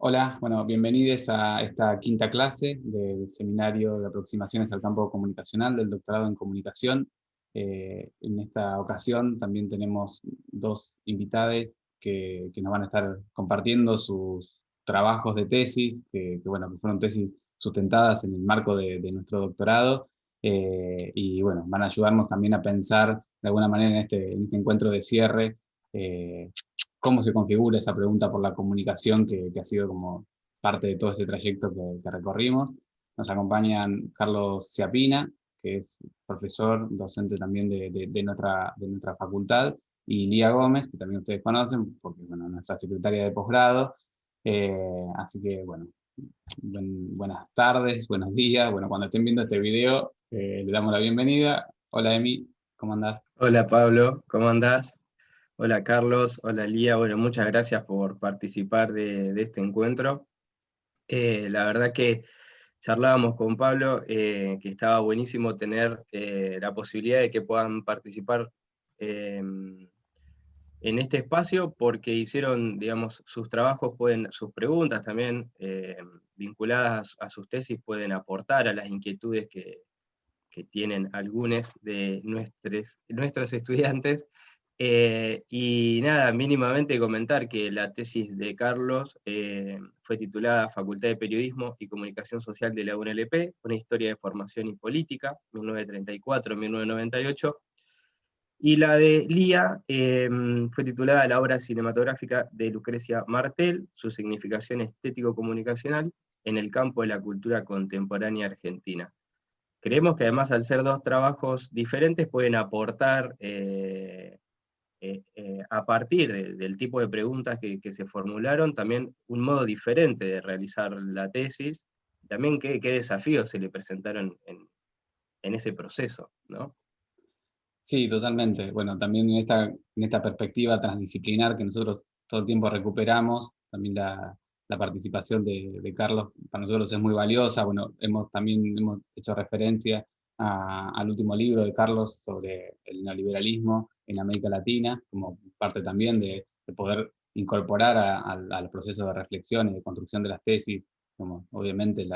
Hola, bueno, bienvenidos a esta quinta clase del seminario de aproximaciones al campo comunicacional del doctorado en comunicación. En esta ocasión también tenemos dos invitadas que nos van a estar compartiendo sus trabajos de tesis, bueno, que fueron tesis sustentadas en el marco de nuestro doctorado, y bueno, van a ayudarnos también a pensar de alguna manera en este encuentro de cierre, eh, cómo se configura esa pregunta por la comunicación que ha sido como parte de todo este trayecto que recorrimos. Nos acompañan Carlos Ciapina, que es profesor, docente también de nuestra facultad, y Lía Gómez, que también ustedes conocen, porque bueno, nuestra secretaria de posgrado. Así que bueno, buenas tardes, buenos días. Bueno, cuando estén viendo este video, le damos la bienvenida. Hola Emi, ¿cómo andás? Hola Pablo, ¿cómo andás? Hola Carlos, hola Lía. Bueno, muchas gracias por participar de este encuentro. La verdad que charlábamos con Pablo, que estaba buenísimo tener la posibilidad de que puedan participar en este espacio, porque hicieron, digamos, sus trabajos, sus preguntas también vinculadas a sus tesis pueden aportar a las inquietudes que tienen algunos de nuestros estudiantes. Y nada, mínimamente comentar que la tesis de Carlos fue titulada Facultad de Periodismo y Comunicación Social de la UNLP, una historia de formación y política, 1934-1998, y la de Lía fue titulada La obra cinematográfica de Lucrecia Martel, su significación estético-comunicacional en el campo de la cultura contemporánea argentina. Creemos que además al ser dos trabajos diferentes pueden aportar a partir del tipo de preguntas que se formularon, también un modo diferente de realizar la tesis, también qué desafíos se le presentaron en ese proceso, ¿no? Sí, totalmente. Bueno, también en esta perspectiva transdisciplinar que nosotros todo el tiempo recuperamos, también la participación de Carlos para nosotros es muy valiosa. Bueno, también hemos hecho referencia al último libro de Carlos sobre el neoliberalismo en América Latina, como parte también de poder incorporar al proceso de reflexión y de construcción de las tesis, como obviamente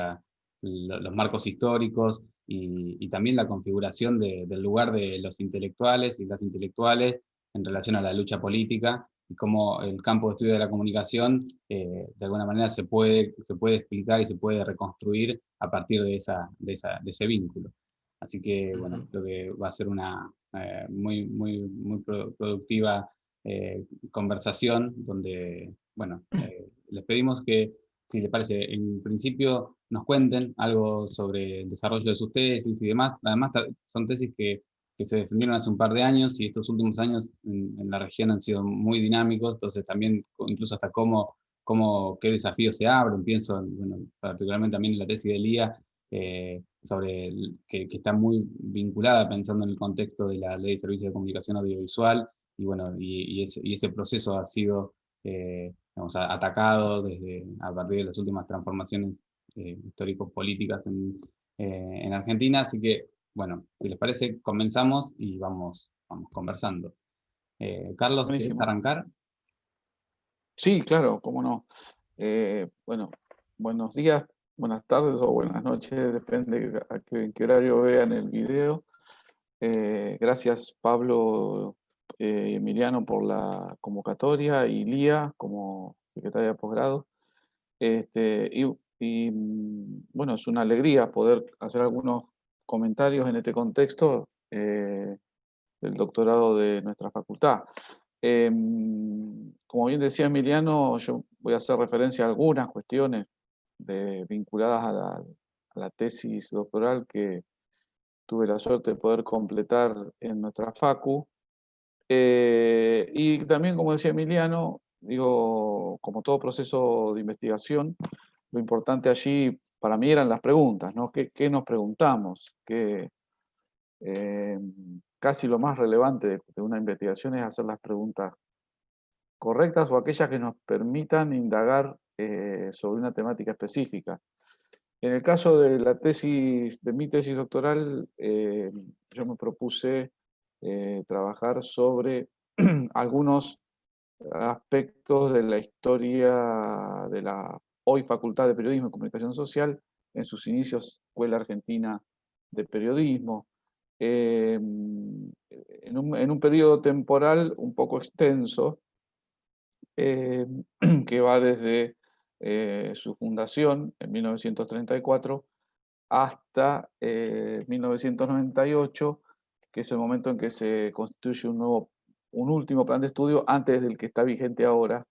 los marcos históricos y también la configuración del lugar de los intelectuales y las intelectuales en relación a la lucha política y cómo el campo de estudio de la comunicación de alguna manera se puede explicar y se puede reconstruir a partir de ese vínculo. Así que, bueno, Ujú. creo que va a ser una muy productiva conversación donde, bueno, les pedimos que, si les parece, en principio nos cuenten algo sobre el desarrollo de sus tesis y demás. Además, son tesis que se defendieron hace un par de años y estos últimos años en la región han sido muy dinámicos, entonces también incluso hasta qué desafíos se abren. Pienso, bueno, particularmente también en la tesis de Lía, que está muy vinculada pensando en el contexto de la Ley de Servicios de Comunicación Audiovisual, y bueno, y ese proceso ha sido digamos, atacado a partir de las últimas transformaciones histórico-políticas en Argentina. Así que, bueno, si les parece, comenzamos y vamos conversando. Carlos, ¿querés Buenísimo. arrancar? Sí, claro, cómo no. Bueno, buenos días, buenas tardes o buenas noches, depende en qué horario vean el video. Gracias, Pablo y Emiliano, por la convocatoria, y Lía como secretaria de posgrado. Bueno, es una alegría poder hacer algunos comentarios en este contexto del doctorado de nuestra facultad. Como bien decía Emiliano, yo voy a hacer referencia a algunas cuestiones vinculadas a la tesis doctoral que tuve la suerte de poder completar en nuestra facu. Y también, como decía Emiliano, digo, como todo proceso de investigación, lo importante allí para mí eran las preguntas, ¿no? ¿Qué nos preguntamos? Eh, Casi lo más relevante de una investigación es hacer las preguntas correctas o aquellas que nos permitan indagar sobre una temática específica. En el caso de mi tesis doctoral, yo me propuse trabajar sobre algunos aspectos de la historia de la hoy Facultad de Periodismo y Comunicación Social, en sus inicios Escuela Argentina de Periodismo, en un periodo temporal un poco extenso, que va desde su fundación en 1934 hasta 1998, que es el momento en que se constituye un último plan de estudio antes del que está vigente ahora,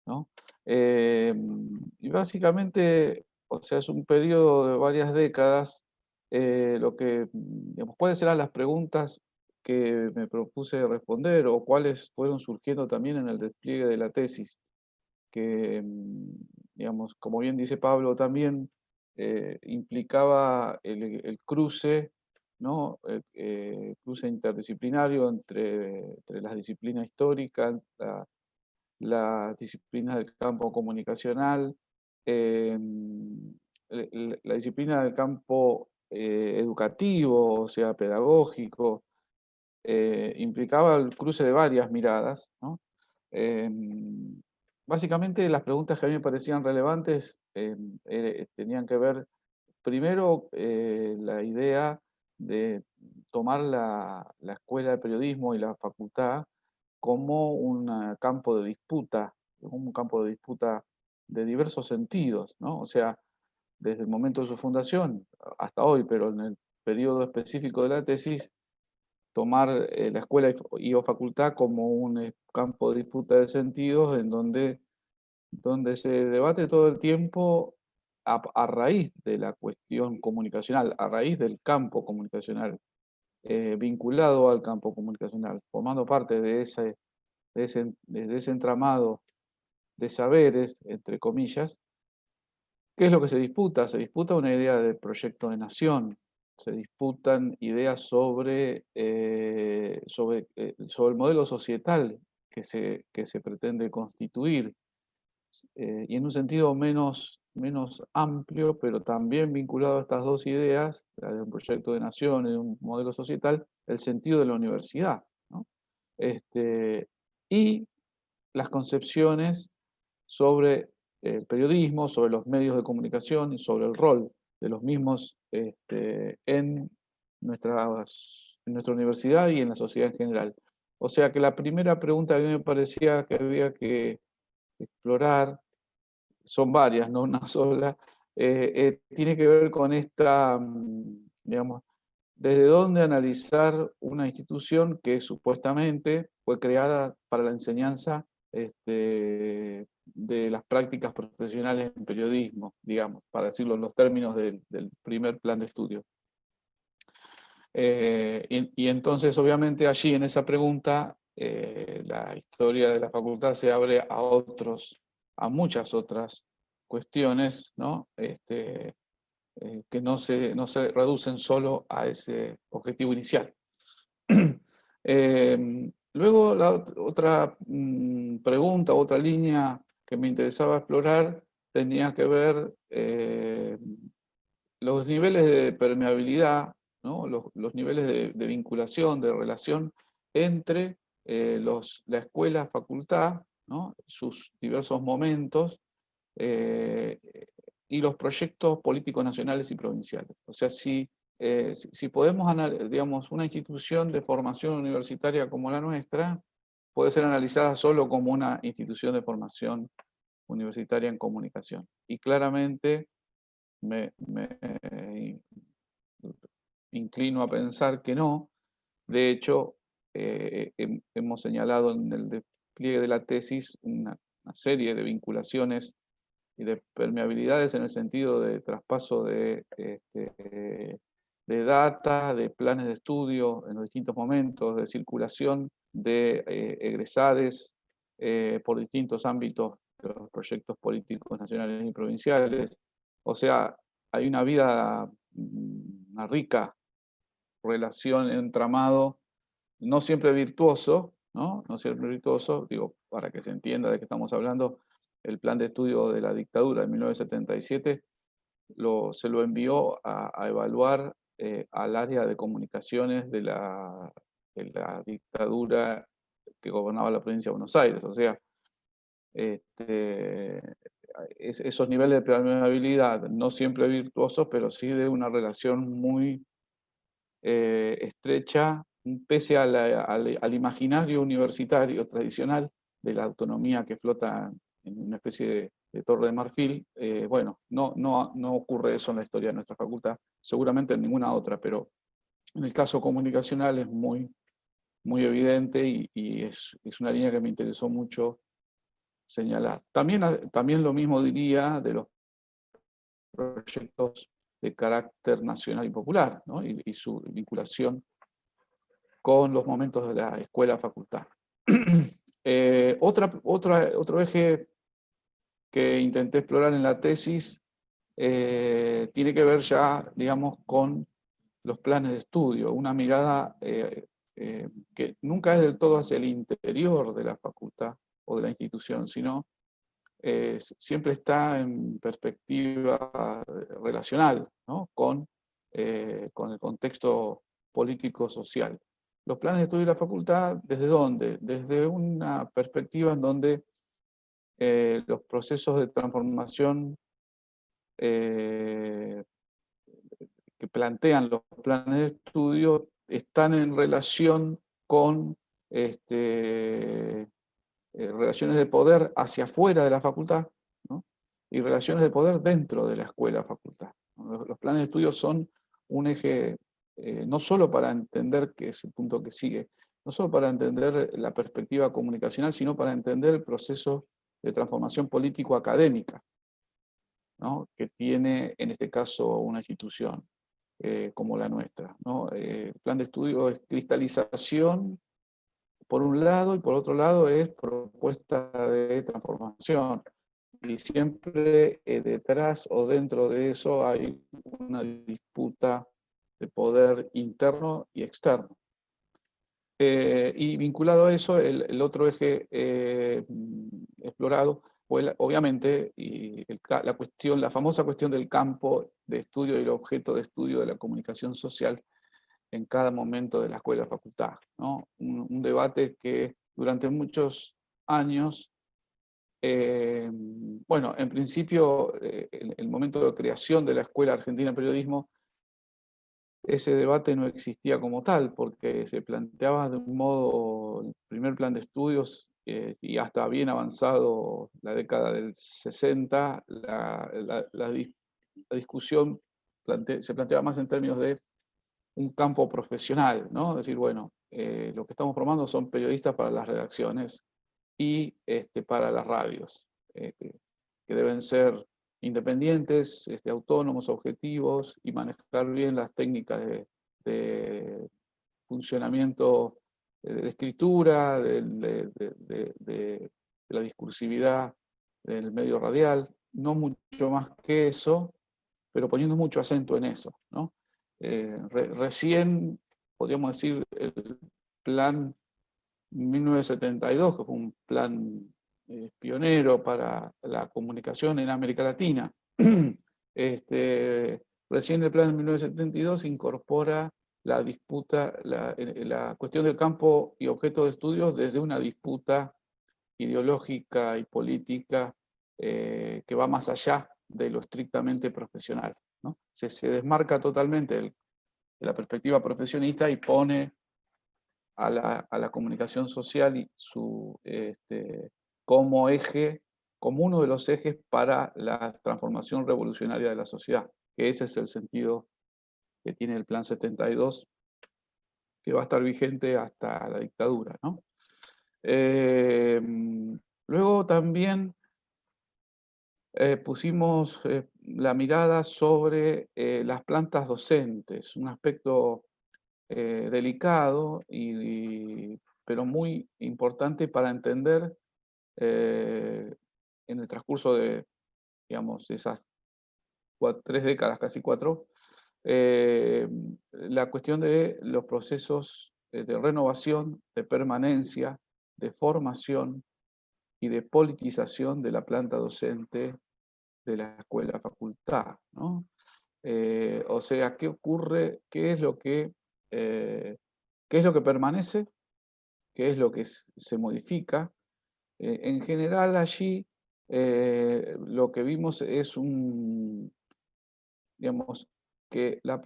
¿no? Y básicamente, o sea, es un periodo de varias décadas. Lo que, digamos, ¿cuáles eran las preguntas que me propuse responder o cuáles fueron surgiendo también en el despliegue de la tesis? Que, digamos, como bien dice Pablo también, implicaba el cruce, ¿no? Cruce interdisciplinario entre las disciplinas históricas, las disciplinas del campo comunicacional, la disciplina del campo educativo, o sea, pedagógico, implicaba el cruce de varias miradas, ¿no? Em, Básicamente las preguntas que a mí me parecían relevantes tenían que ver, primero, la idea de tomar la escuela de periodismo y la facultad como un campo de disputa, como un campo de disputa de diversos sentidos, ¿no? O sea, desde el momento de su fundación hasta hoy, pero en el periodo específico de la tesis, tomar la escuela y o facultad como un campo de disputa de sentidos en donde se debate todo el tiempo a raíz de la cuestión comunicacional, a raíz del campo comunicacional, vinculado al campo comunicacional, formando parte de ese entramado de saberes, entre comillas. ¿Qué es lo que se disputa? Se disputa una idea de proyecto de nación, se disputan ideas sobre el modelo societal que se pretende constituir, y en un sentido menos amplio, pero también vinculado a estas dos ideas, la de un proyecto de nación y de un modelo societal, el sentido de la universidad, ¿no? Este, y las concepciones sobre el periodismo, sobre los medios de comunicación y sobre el rol de los mismos en nuestra universidad y en la sociedad en general. O sea que la primera pregunta que a mí me parecía que había que explorar, son varias, no una sola, tiene que ver con esta, digamos, desde dónde analizar una institución que supuestamente fue creada para la enseñanza de las prácticas profesionales en periodismo, digamos, para decirlo en los términos del primer plan de estudio. Y entonces, obviamente, allí en esa pregunta, la historia de la facultad se abre a muchas otras cuestiones, ¿no? Que no se reducen solo a ese objetivo inicial. Luego, otra pregunta, otra línea que me interesaba explorar tenía que ver los niveles de permeabilidad, ¿no? Los niveles de vinculación, de relación entre la escuela-facultad, ¿no? Sus diversos momentos, eh, y los proyectos políticos nacionales y provinciales. O sea, si podemos, digamos, una institución de formación universitaria como la nuestra, puede ser analizada solo como una institución de formación universitaria en comunicación. Y claramente me inclino a pensar que no. De hecho, hemos señalado en el despliegue de la tesis una serie de vinculaciones y de permeabilidades en el sentido de traspaso de data, de planes de estudio en los distintos momentos, de circulación de egresades por distintos ámbitos de los proyectos políticos nacionales y provinciales. O sea, hay una vida, una rica relación, entramado, no siempre virtuoso, ¿no? No siempre virtuoso, digo, para que se entienda de qué estamos hablando. El plan de estudio de la dictadura de 1977 se lo envió a evaluar al área de comunicaciones de la dictadura que gobernaba la provincia de Buenos Aires. O sea, esos niveles de permeabilidad, no siempre virtuosos, pero sí de una relación muy estrecha, pese al imaginario universitario tradicional de la autonomía que flota en una especie de torre de marfil. Bueno, no ocurre eso en la historia de nuestra facultad, seguramente en ninguna otra, pero en el caso comunicacional es muy evidente y es una línea que me interesó mucho señalar. También lo mismo diría de los proyectos de carácter nacional y popular, ¿no? Y su vinculación con los momentos de la escuela-facultad. Otro eje que intenté explorar en la tesis tiene que ver ya, digamos, con los planes de estudio, una mirada que nunca es del todo hacia el interior de la facultad o de la institución, sino siempre está en perspectiva relacional, ¿no? con el contexto político-social. Los planes de estudio de la facultad, ¿desde dónde? Desde una perspectiva en donde los procesos de transformación que plantean los planes de estudio están en relación con relaciones de poder hacia afuera de la facultad, ¿no? Y relaciones de poder dentro de la escuela-facultad. Los planes de estudio son un eje, no solo para entender, que es el punto que sigue, no solo para entender la perspectiva comunicacional, sino para entender el proceso de transformación político-académica, ¿no? Que tiene, en este caso, una institución como la nuestra, ¿no? El plan de estudio es cristalización por un lado, y por otro lado es propuesta de transformación. Y siempre detrás o dentro de eso hay una disputa de poder interno y externo. Y vinculado a eso, el otro eje explorado fue, obviamente, la famosa cuestión del campo de estudio y el objeto de estudio de la comunicación social en cada momento de la escuela-facultad, ¿no? Un debate que durante muchos años, bueno, en principio, el momento de creación de la Escuela Argentina de Periodismo, ese debate no existía como tal, porque se planteaba de un modo, el primer plan de estudios, y hasta bien avanzado la década del 60, la discusión se planteaba más en términos de un campo profesional, ¿no? Es decir, bueno, lo que estamos formando son periodistas para las redacciones y para las radios, que deben ser independientes, autónomos, objetivos y manejar bien las técnicas de funcionamiento de escritura, de la discursividad del medio radial, no mucho más que eso, pero poniendo mucho acento en eso, ¿no? Recién, podríamos decir, el plan 1972, que fue un plan pionero para la comunicación en América Latina. Recién el plan de 1972 incorpora la disputa, la cuestión del campo y objeto de estudios desde una disputa ideológica y política que va más allá de lo estrictamente profesional, ¿no? Se desmarca totalmente de la perspectiva profesionista y pone a la comunicación social y como eje, como uno de los ejes para la transformación revolucionaria de la sociedad, que ese es el sentido que tiene el Plan 72, que va a estar vigente hasta la dictadura, ¿no? Luego también pusimos la mirada sobre las plantas docentes, un aspecto delicado, pero muy importante para entender en el transcurso de, digamos, esas 3 décadas, casi 4, la cuestión de los procesos de renovación, de permanencia, de formación y de politización de la planta docente de la escuela-facultad, ¿no? O sea, ¿qué ocurre? ¿Qué es lo que permanece? ¿Qué es lo que se modifica? En general allí lo que vimos es digamos, que la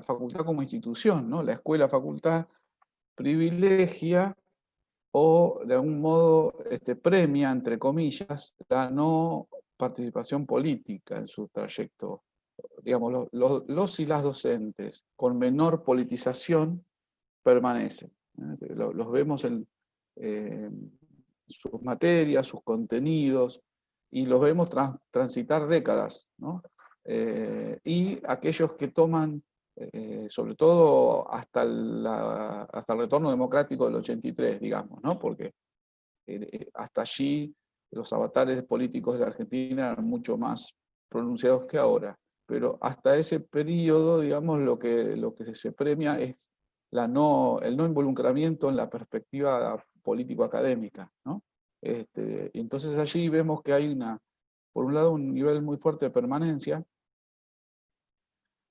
facultad como institución, ¿no? La escuela-facultad privilegia o de algún modo premia, entre comillas, la no participación política en su trayecto. Digamos, los y las docentes con menor politización permanecen. Los vemos en sus materias, sus contenidos, y los vemos transitar décadas, ¿no? Y aquellos que toman, sobre todo hasta el retorno democrático del 83, digamos, ¿no? Porque hasta allí los avatares políticos de la Argentina eran mucho más pronunciados que ahora. Pero hasta ese periodo, digamos, lo que se premia es el no involucramiento en la perspectiva político-académica, ¿no? Entonces allí vemos que hay por un lado, un nivel muy fuerte de permanencia,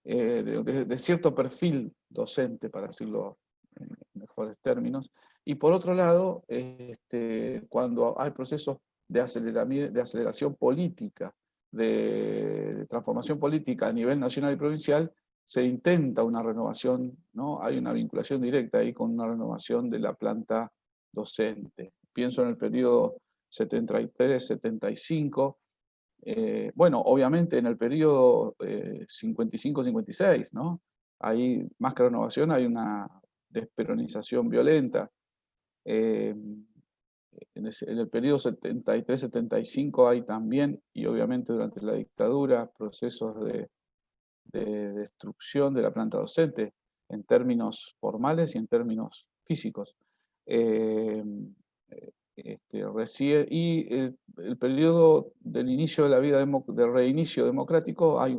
de cierto perfil docente, para decirlo en mejores términos, y por otro lado, cuando hay procesos de aceleración política, de transformación política a nivel nacional y provincial, se intenta una renovación, ¿no? Hay una vinculación directa ahí con una renovación de la planta docente. Pienso en el periodo 73-75, bueno, obviamente en el periodo 55-56, ¿no? Hay, más que renovación, hay una desperonización violenta. En el periodo 73-75 hay también, y obviamente durante la dictadura, procesos de destrucción de la planta docente, en términos formales y en términos físicos. Y el periodo del inicio de la vida del reinicio democrático hay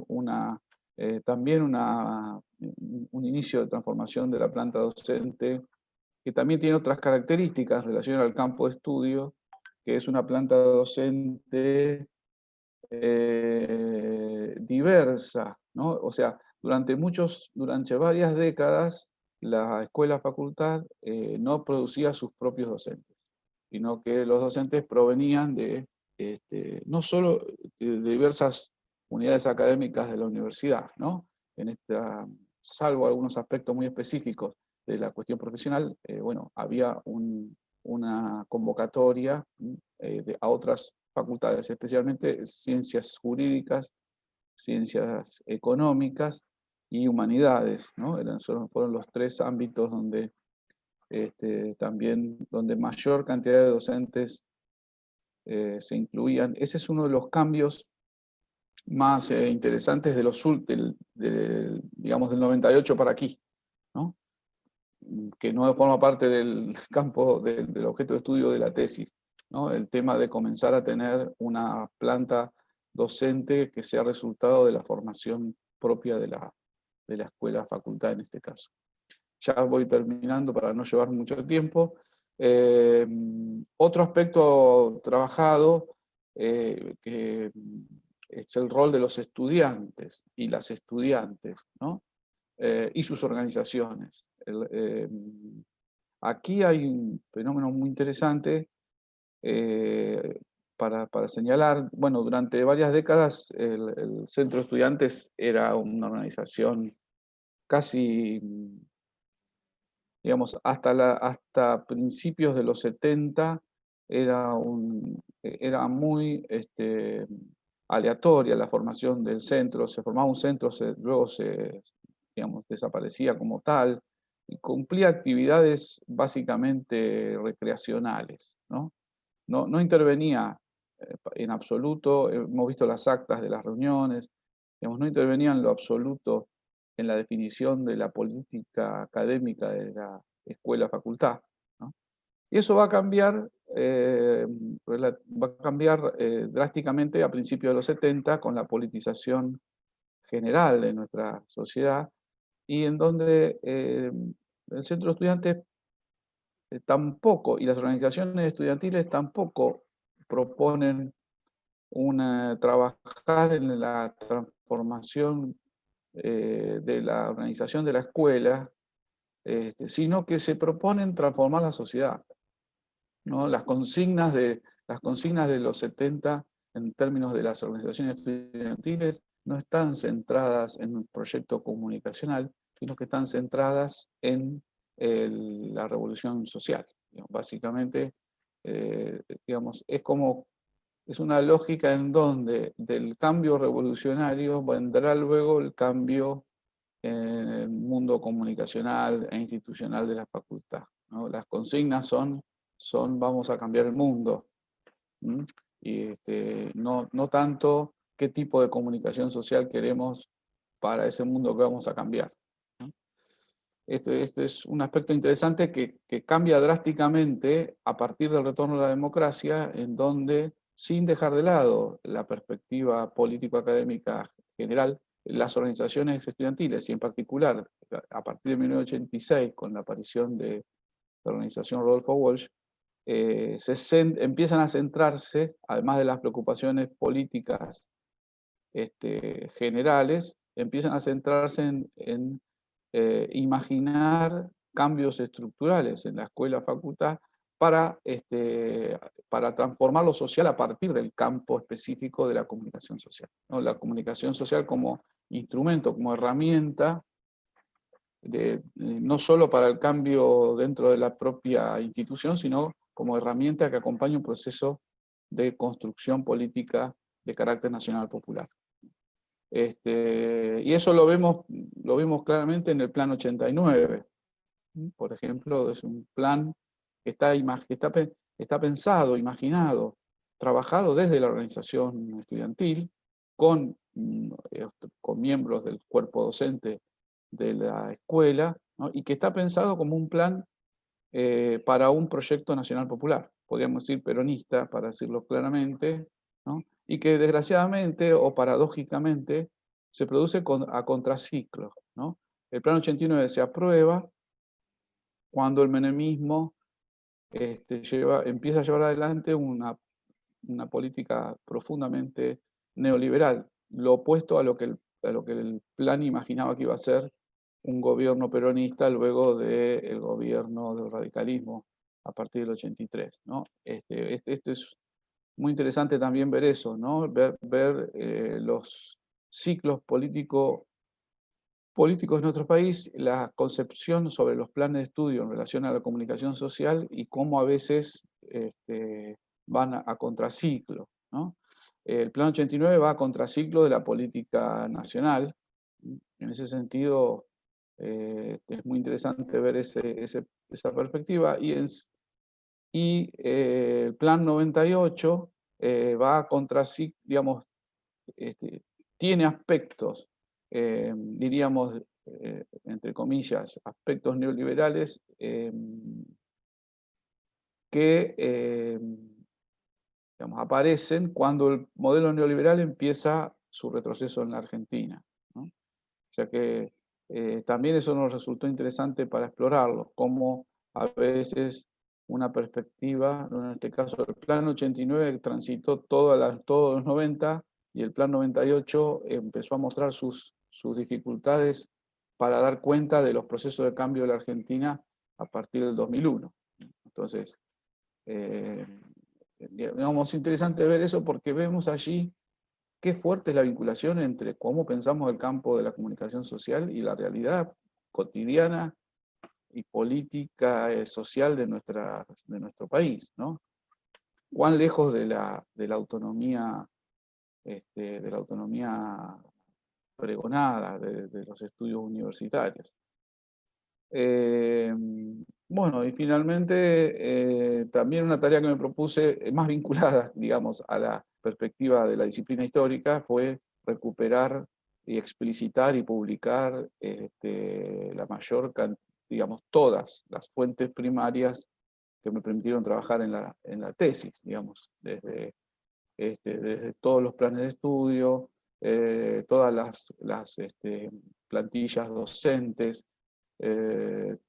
también un inicio de transformación de la planta docente que también tiene otras características relacionadas al campo de estudio, que es una planta docente diversa, ¿no? O sea, durante varias décadas, la escuela-facultad no producía sus propios docentes, sino que los docentes provenían no solo de diversas unidades académicas de la universidad, ¿no? Salvo algunos aspectos muy específicos de la cuestión profesional, bueno, había una convocatoria a otras facultades, especialmente ciencias jurídicas, ciencias económicas y humanidades, ¿no? Fueron los tres ámbitos donde también donde mayor cantidad de docentes se incluían. Ese es uno de los cambios más interesantes digamos, del 98 para aquí, ¿no? Que no forma parte del campo del objeto de estudio de la tesis, ¿no? El tema de comenzar a tener una planta docente que sea resultado de la formación propia de la escuela, facultad en este caso. Ya voy terminando para no llevar mucho tiempo. Otro aspecto trabajado, que es el rol de los estudiantes y las estudiantes, ¿no? Y sus organizaciones. Aquí hay un fenómeno muy interesante para señalar. Bueno, durante varias décadas el Centro de Estudiantes era una organización casi, digamos, hasta principios de los 70 era muy aleatoria la formación del centro. Se formaba un centro, luego digamos, desaparecía como tal, y cumplía actividades básicamente recreacionales, ¿no? No intervenía en absoluto. Hemos visto las actas de las reuniones, digamos, no intervenía en lo absoluto en la definición de la política académica de la escuela-facultad, ¿no? Y eso va a cambiar, drásticamente a principios de los 70 con la politización general de nuestra sociedad, y en donde el centro de estudiantes tampoco, y las organizaciones estudiantiles tampoco proponen trabajar en la transformación de la organización de la escuela, sino que se proponen transformar la sociedad, ¿no? Las consignas de las consignas de los 70 en términos de las organizaciones estudiantiles no están centradas en un proyecto comunicacional, sino que están centradas en la revolución social. Básicamente, digamos, es una lógica en donde del cambio revolucionario vendrá luego el cambio en el mundo comunicacional e institucional de la facultad, ¿no? Las consignas son vamos a cambiar el mundo. ¿Mm? Y no tanto qué tipo de comunicación social queremos para ese mundo que vamos a cambiar, ¿no? Este es un aspecto interesante que cambia drásticamente a partir del retorno a la democracia, en donde, sin dejar de lado la perspectiva político-académica general, las organizaciones estudiantiles, y en particular a partir de 1986, con la aparición de la organización Rodolfo Walsh, empiezan a centrarse, además de las preocupaciones políticas generales, empiezan a centrarse en imaginar cambios estructurales en la escuela-facultad para transformar lo social a partir del campo específico de la comunicación social, ¿no? La comunicación social como instrumento, como herramienta, no solo para el cambio dentro de la propia institución, sino como herramienta que acompaña un proceso de construcción política de carácter nacional popular. Y eso lo vemos claramente en el Plan 89. Por ejemplo, es un plan que está pensado, imaginado, trabajado desde la organización estudiantil, con miembros del cuerpo docente de la escuela, ¿no? Y que está pensado como un plan para un proyecto nacional popular, podríamos decir peronista, para decirlo claramente, ¿no? Y que desgraciadamente o paradójicamente se produce a contraciclo, ¿no? El Plan 89 se aprueba cuando el menemismo empieza a llevar adelante una política profundamente neoliberal, lo opuesto a lo que el plan imaginaba que iba a ser un gobierno peronista luego del gobierno del radicalismo a partir del 83, ¿no? Esto es muy interesante también ver eso, ¿no? Ver los ciclos políticos de nuestro país, la concepción sobre los planes de estudio en relación a la comunicación social y cómo a veces van a contraciclo, ¿no? El Plan 89 va a contraciclo de la política nacional. En ese sentido, es muy interesante ver esa perspectiva. Y el Plan 98 va a contraciclo, digamos, tiene aspectos, diríamos, entre comillas, aspectos neoliberales que digamos, aparecen cuando el modelo neoliberal empieza su retroceso en la Argentina, ¿no? O sea que también eso nos resultó interesante para explorarlo, cómo a veces una perspectiva, en este caso el Plan 89 transitó todos los 90, y el Plan 98 empezó a mostrar sus dificultades para dar cuenta de los procesos de cambio de la Argentina a partir del 2001. Entonces, digamos, interesante ver eso porque vemos allí qué fuerte es la vinculación entre cómo pensamos el campo de la comunicación social y la realidad cotidiana y política social de nuestro país, ¿no? Cuán lejos de la autonomía, de la autonomía pregonada de los estudios universitarios. Bueno, y finalmente también una tarea que me propuse, más vinculada, digamos, a la perspectiva de la disciplina histórica, fue recuperar y explicitar y publicar la mayor cantidad, digamos, todas las fuentes primarias que me permitieron trabajar en la tesis, digamos, desde todos los planes de estudio, todas las plantillas docentes,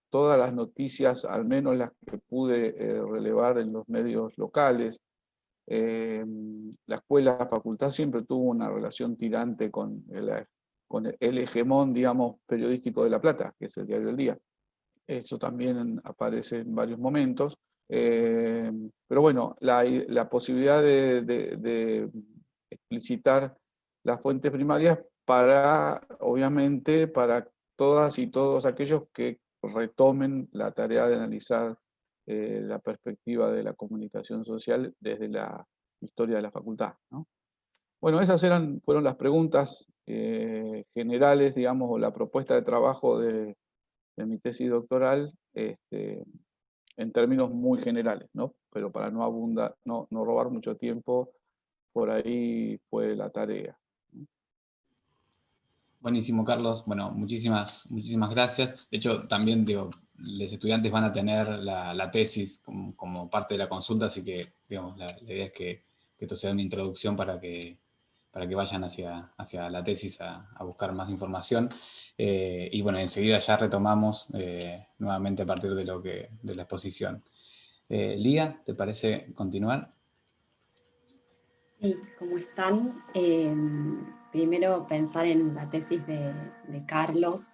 todas las noticias, al menos las que pude relevar en los medios locales. La escuela, la facultad siempre tuvo una relación tirante con el hegemón, digamos, periodístico de La Plata, que es el Diario del Día. Eso también aparece en varios momentos, Pero bueno, la posibilidad de explicitar las fuentes primarias obviamente, para todas y todos aquellos que retomen la tarea de analizar la perspectiva de la comunicación social desde la historia de la facultad, ¿no? Bueno, esas fueron las preguntas generales, digamos, o la propuesta de trabajo de mi tesis doctoral, en términos muy generales, ¿no? Pero para no robar mucho tiempo, por ahí fue la tarea. Buenísimo, Carlos. Bueno, muchísimas gracias. De hecho, también digo, los estudiantes van a tener la tesis como parte de la consulta, así que digamos, la idea es que esto sea una introducción para que vayan hacia la tesis a buscar más información. Y bueno, enseguida ya retomamos nuevamente a partir de la exposición. Lía, ¿te parece continuar? Sí, ¿cómo están? Primero pensar en la tesis de Carlos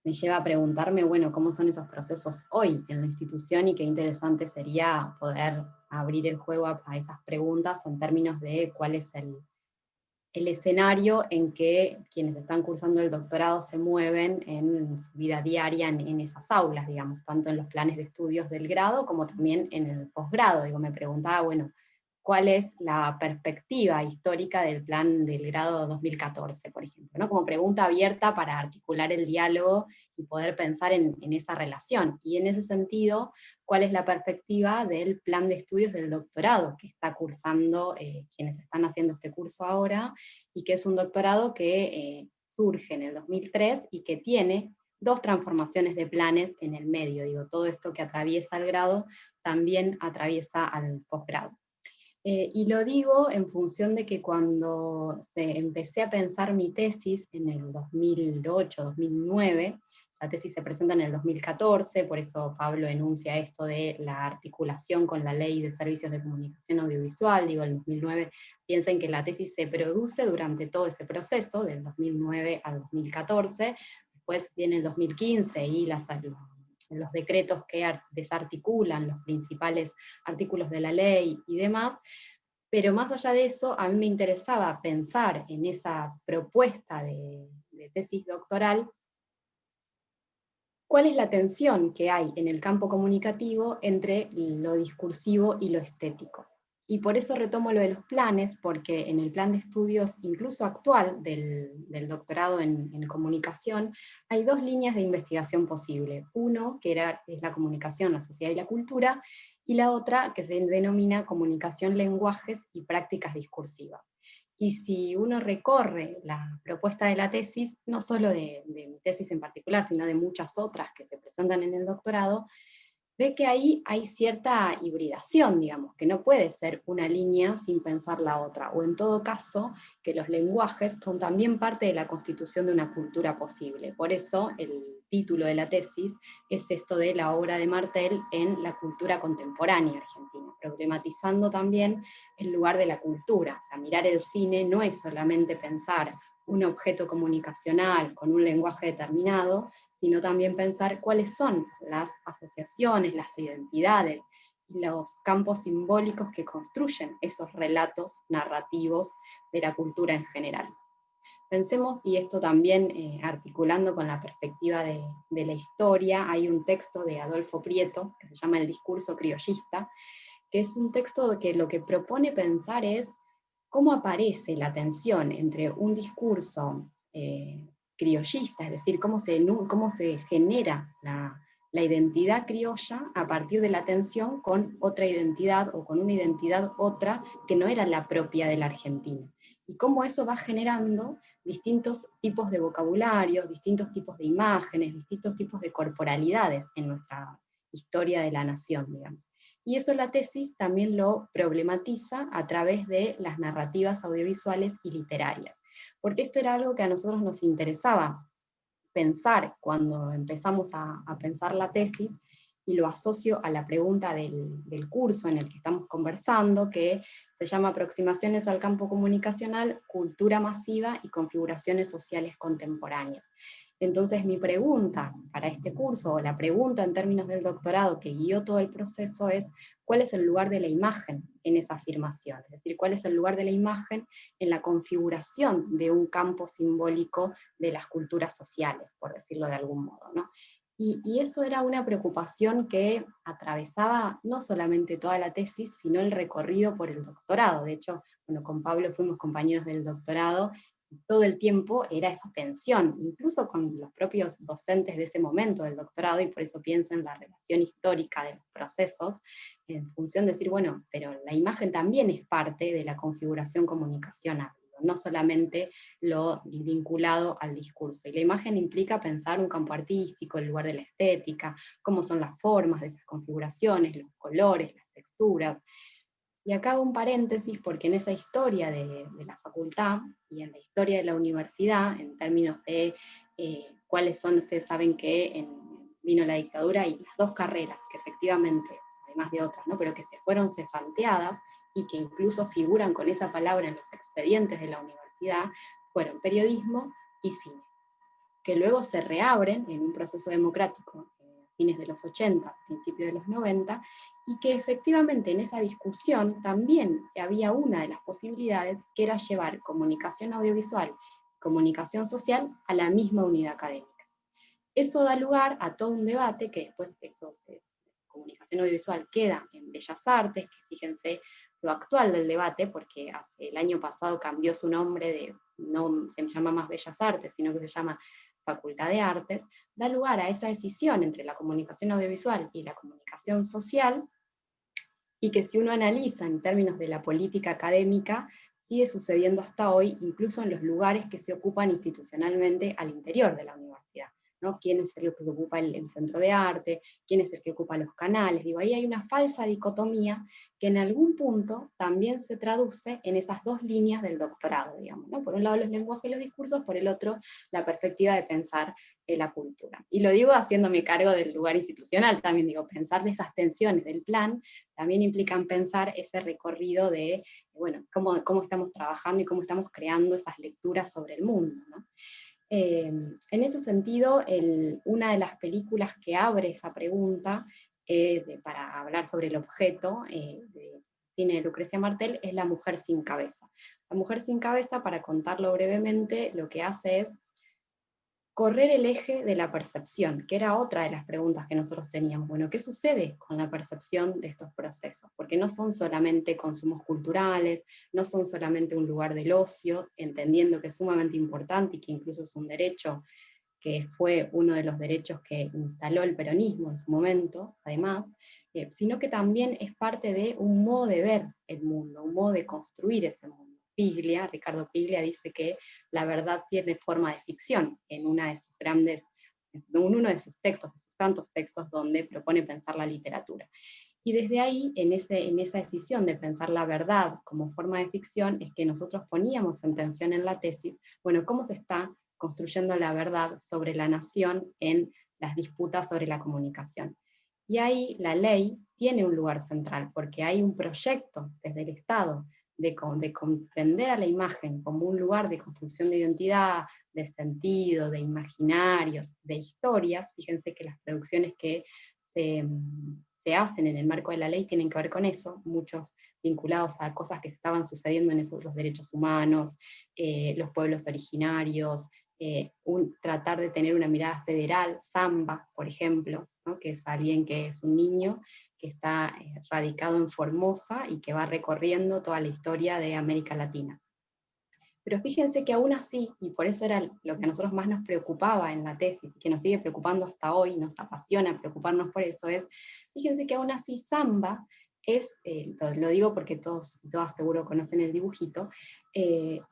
me lleva a preguntarme, bueno, cómo son esos procesos hoy en la institución y qué interesante sería poder abrir el juego a esas preguntas en términos de cuál es el escenario en que quienes están cursando el doctorado se mueven en su vida diaria en esas aulas, digamos, tanto en los planes de estudios del grado como también en el posgrado. Digo, me preguntaba, bueno, ¿cuál es la perspectiva histórica del plan del grado 2014, por ejemplo? ¿No? Como pregunta abierta para articular el diálogo y poder pensar en esa relación. Y en ese sentido, ¿cuál es la perspectiva del plan de estudios del doctorado que está cursando quienes están haciendo este curso ahora, y que es un doctorado que surge en el 2003 y que tiene 2 transformaciones de planes en el medio? Digo, todo esto que atraviesa el grado también atraviesa al posgrado. Y lo digo en función de que cuando empecé a pensar mi tesis en el 2008, 2009, la tesis se presenta en el 2014, por eso Pablo enuncia esto de la articulación con la Ley de Servicios de Comunicación Audiovisual. Digo, en 2009, piensen que la tesis se produce durante todo ese proceso, del 2009 al 2014, después viene el 2015 y los decretos que desarticulan los principales artículos de la ley y demás. Pero más allá de eso, a mí me interesaba pensar en esa propuesta de tesis doctoral, ¿cuál es la tensión que hay en el campo comunicativo entre lo discursivo y lo estético? Y por eso retomo lo de los planes, porque en el plan de estudios, incluso actual, del doctorado en comunicación, hay 2 líneas de investigación posible. Uno, que es la comunicación, la sociedad y la cultura, y la otra, que se denomina comunicación, lenguajes y prácticas discursivas. Y si uno recorre la propuesta de la tesis, no solo de mi tesis en particular, sino de muchas otras que se presentan en el doctorado, ve que ahí hay cierta hibridación, digamos, que no puede ser una línea sin pensar la otra, o en todo caso, que los lenguajes son también parte de la constitución de una cultura posible. Por eso el título de la tesis es esto de la obra de Martel en la cultura contemporánea argentina, problematizando también el lugar de la cultura. O sea, mirar el cine no es solamente pensar un objeto comunicacional con un lenguaje determinado, sino también pensar cuáles son las asociaciones, las identidades y los campos simbólicos que construyen esos relatos narrativos de la cultura en general. Pensemos, y esto también articulando con la perspectiva de la historia, hay un texto de Adolfo Prieto que se llama El discurso criollista, que es un texto que lo que propone pensar es cómo aparece la tensión entre un discurso criollista, es decir, cómo se genera la identidad criolla a partir de la tensión con otra identidad o con una identidad otra que no era la propia de la Argentina. Y cómo eso va generando distintos tipos de vocabularios, distintos tipos de imágenes, distintos tipos de corporalidades en nuestra historia de la nación, digamos. Y eso la tesis también lo problematiza a través de las narrativas audiovisuales y literarias. Porque esto era algo que a nosotros nos interesaba pensar cuando empezamos a pensar la tesis, y lo asocio a la pregunta del curso en el que estamos conversando, que se llama Aproximaciones al campo comunicacional, cultura masiva y configuraciones sociales contemporáneas. Entonces mi pregunta para este curso, o la pregunta en términos del doctorado que guió todo el proceso es, ¿cuál es el lugar de la imagen en esa afirmación? Es decir, ¿cuál es el lugar de la imagen en la configuración de un campo simbólico de las culturas sociales, por decirlo de algún modo, ¿no? Y eso era una preocupación que atravesaba no solamente toda la tesis, sino el recorrido por el doctorado. De hecho, bueno, con Pablo fuimos compañeros del doctorado, todo el tiempo era esa tensión, incluso con los propios docentes de ese momento del doctorado, y por eso pienso en la relación histórica de los procesos, en función de decir, bueno, pero la imagen también es parte de la configuración comunicacional, no solamente lo vinculado al discurso. Y la imagen implica pensar un campo artístico, el lugar de la estética, cómo son las formas de esas configuraciones, los colores, las texturas. Y acá hago un paréntesis porque en esa historia de la facultad y en la historia de la universidad, en términos de cuáles son, ustedes saben que vino la dictadura y las dos carreras que efectivamente, además de otras, ¿no? Pero que se fueron cesanteadas y que incluso figuran con esa palabra en los expedientes de la universidad, fueron periodismo y cine, que luego se reabren en un proceso democrático a fines de los 80, principios de los 90, y que efectivamente en esa discusión también había una de las posibilidades, que era llevar comunicación audiovisual, comunicación social a la misma unidad académica. Eso da lugar a todo un debate que después comunicación audiovisual queda en Bellas Artes, que fíjense lo actual del debate, porque el año pasado cambió su nombre, no se llama más Bellas Artes, sino que se llama Facultad de Artes, da lugar a esa decisión entre la comunicación audiovisual y la comunicación social, y que si uno analiza en términos de la política académica, sigue sucediendo hasta hoy, incluso en los lugares que se ocupan institucionalmente al interior de la universidad, ¿no? ¿Quién es el que ocupa el centro de arte? ¿Quién es el que ocupa los canales? Digo, ahí hay una falsa dicotomía que en algún punto también se traduce en esas dos líneas del doctorado, digamos, ¿no? Por un lado los lenguajes y los discursos, por el otro la perspectiva de pensar la cultura. Y lo digo haciéndome cargo del lugar institucional, también digo, pensar de esas tensiones del plan, también implican pensar ese recorrido de, bueno, cómo estamos trabajando y cómo estamos creando esas lecturas sobre el mundo, ¿no? En ese sentido, una de las películas que abre esa pregunta, para hablar sobre el objeto de cine de Lucrecia Martel, es La mujer sin cabeza. La mujer sin cabeza, para contarlo brevemente, lo que hace es correr el eje de la percepción, que era otra de las preguntas que nosotros teníamos. Bueno, ¿qué sucede con la percepción de estos procesos? Porque no son solamente consumos culturales, no son solamente un lugar del ocio, entendiendo que es sumamente importante y que incluso es un derecho, que fue uno de los derechos que instaló el peronismo en su momento, además, sino que también es parte de un modo de ver el mundo, un modo de construir ese mundo. Ricardo Piglia dice que la verdad tiene forma de ficción en uno de sus textos, de sus tantos textos donde propone pensar la literatura. Y desde ahí, en esa decisión de pensar la verdad como forma de ficción, es que nosotros poníamos en tensión en la tesis, bueno, ¿cómo se está construyendo la verdad sobre la nación en las disputas sobre la comunicación? Y ahí la ley tiene un lugar central, porque hay un proyecto desde el Estado de comprender a la imagen como un lugar de construcción de identidad, de sentido, de imaginarios, de historias. Fíjense que las producciones que se hacen en el marco de la ley tienen que ver con eso, muchos vinculados a cosas que estaban sucediendo en esos, los derechos humanos, los pueblos originarios, tratar de tener una mirada federal. Samba, por ejemplo, ¿no? Que es alguien que es un niño que está radicado en Formosa y que va recorriendo toda la historia de América Latina. Pero fíjense que aún así, y por eso era lo que a nosotros más nos preocupaba en la tesis, y que nos sigue preocupando hasta hoy, nos apasiona preocuparnos por eso, fíjense que aún así Samba es, lo digo porque todos y todas seguro conocen el dibujito,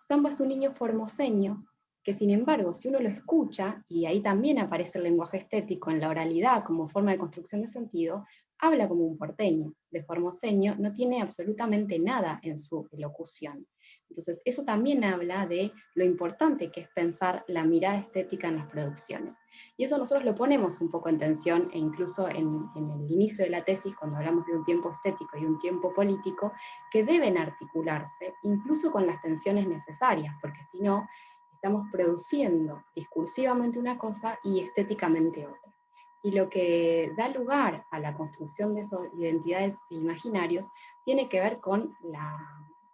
Samba es un niño formoseño, que sin embargo, si uno lo escucha, y ahí también aparece el lenguaje estético en la oralidad como forma de construcción de sentido, habla como un porteño, de formoseño, no tiene absolutamente nada en su elocución. Entonces, eso también habla de lo importante que es pensar la mirada estética en las producciones. Y eso nosotros lo ponemos un poco en tensión, e incluso en el inicio de la tesis, cuando hablamos de un tiempo estético y un tiempo político, que deben articularse, incluso con las tensiones necesarias, porque si no, estamos produciendo discursivamente una cosa y estéticamente otra. Y lo que da lugar a la construcción de esas identidades imaginarios tiene que ver con la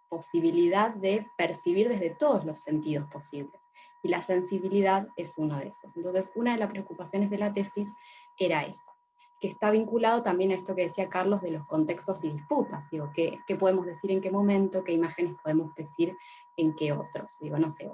posibilidad de percibir desde todos los sentidos posibles. Y la sensibilidad es uno de esos. Entonces, una de las preocupaciones de la tesis era esa, que está vinculado también a esto que decía Carlos de los contextos y disputas. Digo, ¿qué podemos decir en qué momento? ¿Qué imágenes podemos decir en qué otros? Digo, no sé,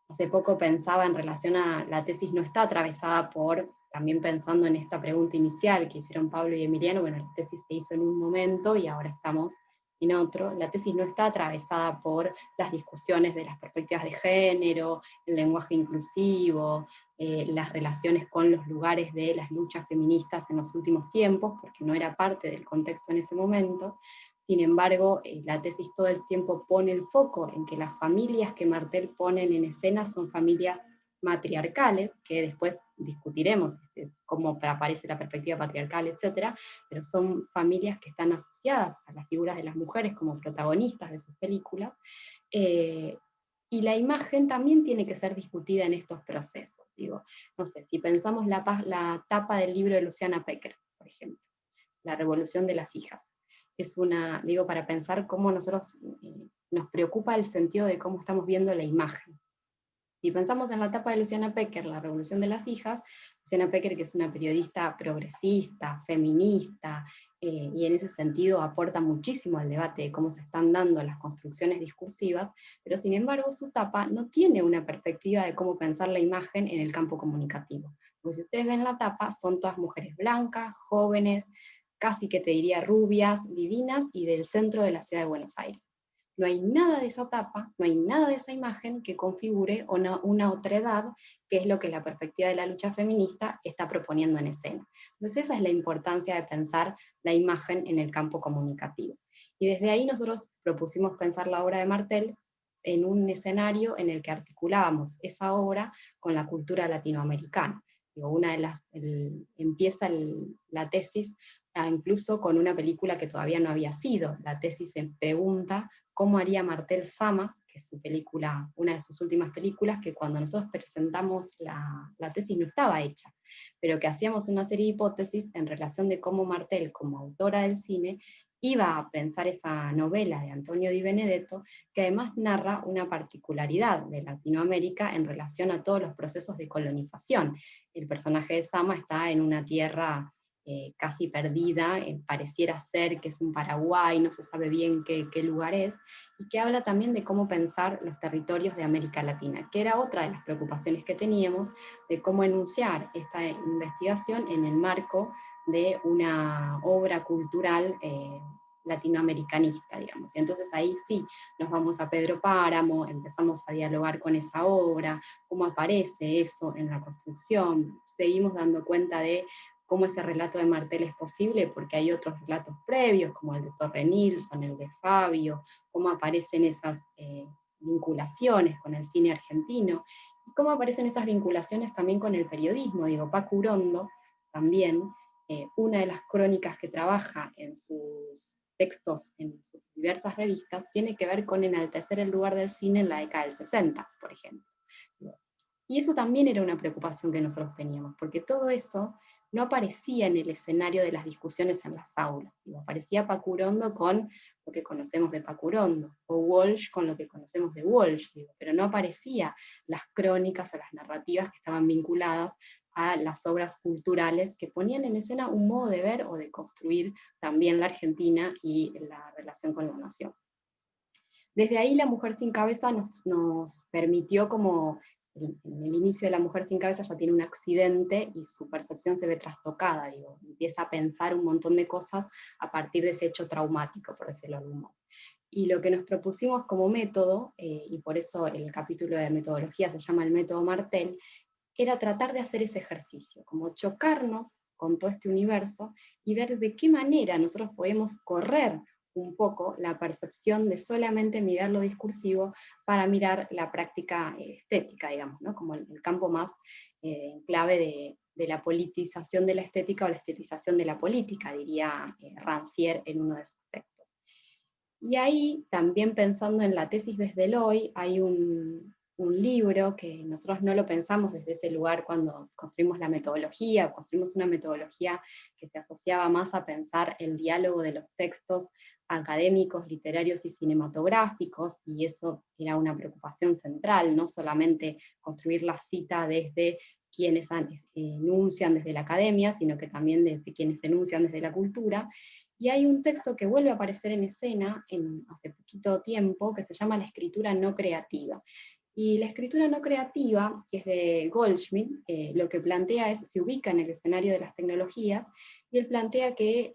hace poco pensaba en relación a la tesis no está atravesada por, también pensando en esta pregunta inicial que hicieron Pablo y Emiliano, bueno, la tesis se hizo en un momento y ahora estamos en otro, la tesis no está atravesada por las discusiones de las perspectivas de género, el lenguaje inclusivo, las relaciones con los lugares de las luchas feministas en los últimos tiempos, porque no era parte del contexto en ese momento. Sin embargo, la tesis todo el tiempo pone el foco en que las familias que Martel pone en escena son familias matriarcales, que después discutiremos cómo aparece la perspectiva patriarcal, etcétera, pero son familias que están asociadas a las figuras de las mujeres como protagonistas de sus películas, y la imagen también tiene que ser discutida en estos procesos. Digo, no sé, si pensamos la tapa del libro de Luciana Pecker, por ejemplo, La Revolución de las Hijas, es una, digo, para pensar cómo nosotros nos preocupa el sentido de cómo estamos viendo la imagen. Si pensamos en la etapa de Luciana Pecker, La Revolución de las Hijas, Luciana Pecker, que es una periodista progresista, feminista, y en ese sentido aporta muchísimo al debate de cómo se están dando las construcciones discursivas, pero sin embargo su tapa no tiene una perspectiva de cómo pensar la imagen en el campo comunicativo. Porque si ustedes ven la tapa, son todas mujeres blancas, jóvenes, casi que te diría rubias, divinas, y del centro de la ciudad de Buenos Aires. No hay nada de esa tapa, no hay nada de esa imagen que configure una otredad, que es lo que la perspectiva de la lucha feminista está proponiendo en escena. Entonces esa es la importancia de pensar la imagen en el campo comunicativo. Y desde ahí nosotros propusimos pensar la obra de Martel en un escenario en el que articulábamos esa obra con la cultura latinoamericana. Digo, empieza la tesis incluso con una película que todavía no había sido. La tesis se pregunta cómo haría Martel Sama, que es su película, una de sus últimas películas, que cuando nosotros presentamos la tesis no estaba hecha, pero que hacíamos una serie de hipótesis en relación de cómo Martel, como autora del cine, iba a pensar esa novela de Antonio Di Benedetto, que además narra una particularidad de Latinoamérica en relación a todos los procesos de colonización. El personaje de Sama está en una tierra casi perdida, pareciera ser que es un Paraguay, no se sabe bien qué lugar es, y que habla también de cómo pensar los territorios de América Latina, que era otra de las preocupaciones que teníamos, de cómo enunciar esta investigación en el marco de una obra cultural latinoamericanista, digamos. Y entonces ahí sí nos vamos a Pedro Páramo, empezamos a dialogar con esa obra, cómo aparece eso en la construcción, seguimos dando cuenta de cómo ese relato de Martel es posible, porque hay otros relatos previos, como el de Torre Nilsson, el de Fabio, cómo aparecen esas vinculaciones con el cine argentino, y cómo aparecen esas vinculaciones también con el periodismo. Digo, Paco Urondo, también, una de las crónicas que trabaja en sus textos, en sus diversas revistas, tiene que ver con enaltecer el lugar del cine en la década del 60, por ejemplo. Y eso también era una preocupación que nosotros teníamos, porque todo eso no aparecía en el escenario de las discusiones en las aulas. Digo, aparecía Paco Urondo con lo que conocemos de Paco Urondo, o Walsh con lo que conocemos de Walsh, digo, pero no aparecía las crónicas o las narrativas que estaban vinculadas a las obras culturales que ponían en escena un modo de ver o de construir también la Argentina y la relación con la nación. Desde ahí La Mujer sin Cabeza nos permitió, como en el inicio de La Mujer sin Cabeza ya tiene un accidente y su percepción se ve trastocada, digo, empieza a pensar un montón de cosas a partir de ese hecho traumático, por decirlo de algún modo. Y lo que nos propusimos como método, y por eso el capítulo de metodología se llama el método Martel, era tratar de hacer ese ejercicio, como chocarnos con todo este universo y ver de qué manera nosotros podemos correr un poco la percepción de solamente mirar lo discursivo para mirar la práctica estética, digamos, ¿no? Como el campo más en clave de la politización de la estética o la estetización de la política, diría Rancière en uno de sus textos. Y ahí, también pensando en la tesis desde el hoy, hay un un libro que nosotros no lo pensamos desde ese lugar cuando construimos la metodología, construimos una metodología que se asociaba más a pensar el diálogo de los textos académicos, literarios y cinematográficos, y eso era una preocupación central, no solamente construir la cita desde quienes enuncian desde la academia, sino que también desde quienes enuncian desde la cultura. Y hay un texto que vuelve a aparecer en escena hace poquito tiempo, que se llama La escritura no creativa. Y la escritura no creativa, que es de Goldschmidt, lo que plantea es, se ubica en el escenario de las tecnologías, y él plantea que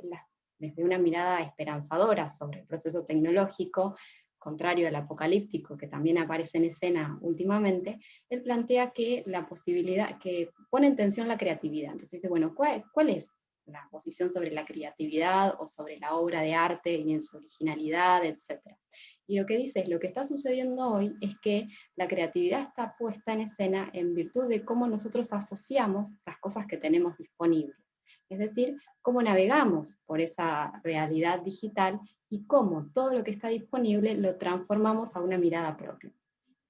desde una mirada esperanzadora sobre el proceso tecnológico, contrario al apocalíptico que también aparece en escena últimamente, él plantea que la posibilidad, que pone en tensión la creatividad. Entonces dice, bueno, ¿cuál es la posición sobre la creatividad o sobre la obra de arte y en su originalidad, etcétera? Y lo que dice es, lo que está sucediendo hoy es que la creatividad está puesta en escena en virtud de cómo nosotros asociamos las cosas que tenemos disponibles. Es decir, cómo navegamos por esa realidad digital y cómo todo lo que está disponible lo transformamos a una mirada propia.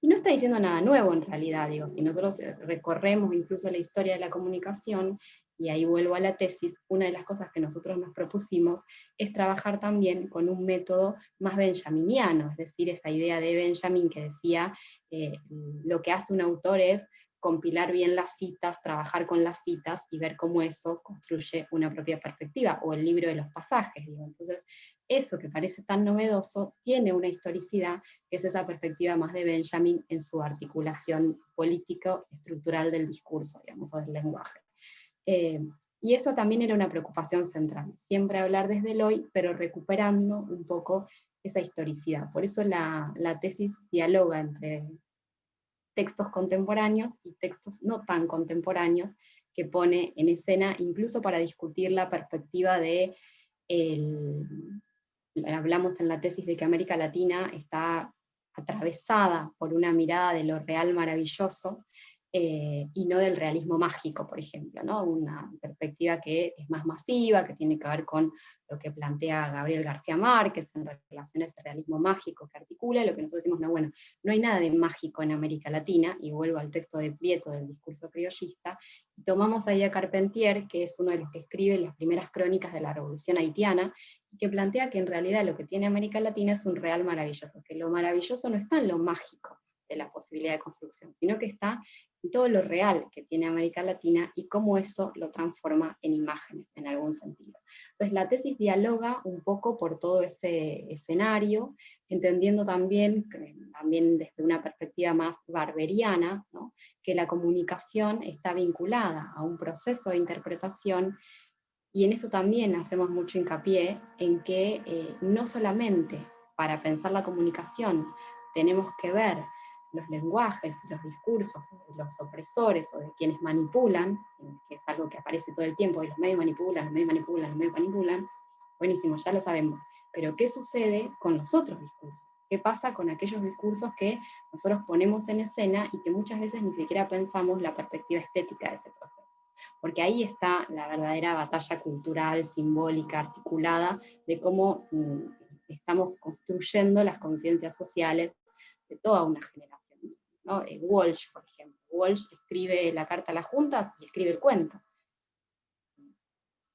Y no está diciendo nada nuevo en realidad, digo, si nosotros recorremos incluso la historia de la comunicación, y ahí vuelvo a la tesis, una de las cosas que nosotros nos propusimos es trabajar también con un método más benjaminiano, es decir, esa idea de Benjamin que decía, lo que hace un autor es compilar bien las citas, trabajar con las citas y ver cómo eso construye una propia perspectiva, o el libro de los pasajes, digo. Entonces, eso que parece tan novedoso tiene una historicidad, que es esa perspectiva más de Benjamin en su articulación político-estructural del discurso, digamos, o del lenguaje. Y eso también era una preocupación central, siempre hablar desde el hoy, pero recuperando un poco esa historicidad. Por eso la tesis dialoga entre textos contemporáneos y textos no tan contemporáneos, que pone en escena, incluso para discutir la perspectiva de, hablamos en la tesis de que América Latina está atravesada por una mirada de lo real maravilloso, y no del realismo mágico, por ejemplo, ¿no? Una perspectiva que es más masiva, que tiene que ver con lo que plantea Gabriel García Márquez en relación a ese realismo mágico que articula, lo que nosotros decimos, no, bueno, no hay nada de mágico en América Latina, y vuelvo al texto de Prieto del discurso criollista, y tomamos ahí a Carpentier, que es uno de los que escribe las primeras crónicas de la Revolución Haitiana, y que plantea que en realidad lo que tiene América Latina es un real maravilloso, que lo maravilloso no está en lo mágico de la posibilidad de construcción, sino que está en todo lo real que tiene América Latina y cómo eso lo transforma en imágenes, en algún sentido. Entonces la tesis dialoga un poco por todo ese escenario, entendiendo también desde una perspectiva más barberiana, ¿no?, que la comunicación está vinculada a un proceso de interpretación, y en eso también hacemos mucho hincapié, en que no solamente para pensar la comunicación tenemos que ver los lenguajes, los discursos de los opresores o de quienes manipulan, que es algo que aparece todo el tiempo, y los medios manipulan, los medios manipulan, los medios manipulan, buenísimo, ya lo sabemos, pero ¿qué sucede con los otros discursos? ¿Qué pasa con aquellos discursos que nosotros ponemos en escena y que muchas veces ni siquiera pensamos la perspectiva estética de ese proceso? Porque ahí está la verdadera batalla cultural, simbólica, articulada, de cómo estamos construyendo las conciencias sociales de toda una generación, ¿no? Walsh, por ejemplo. Walsh escribe la carta a las juntas y escribe el cuento.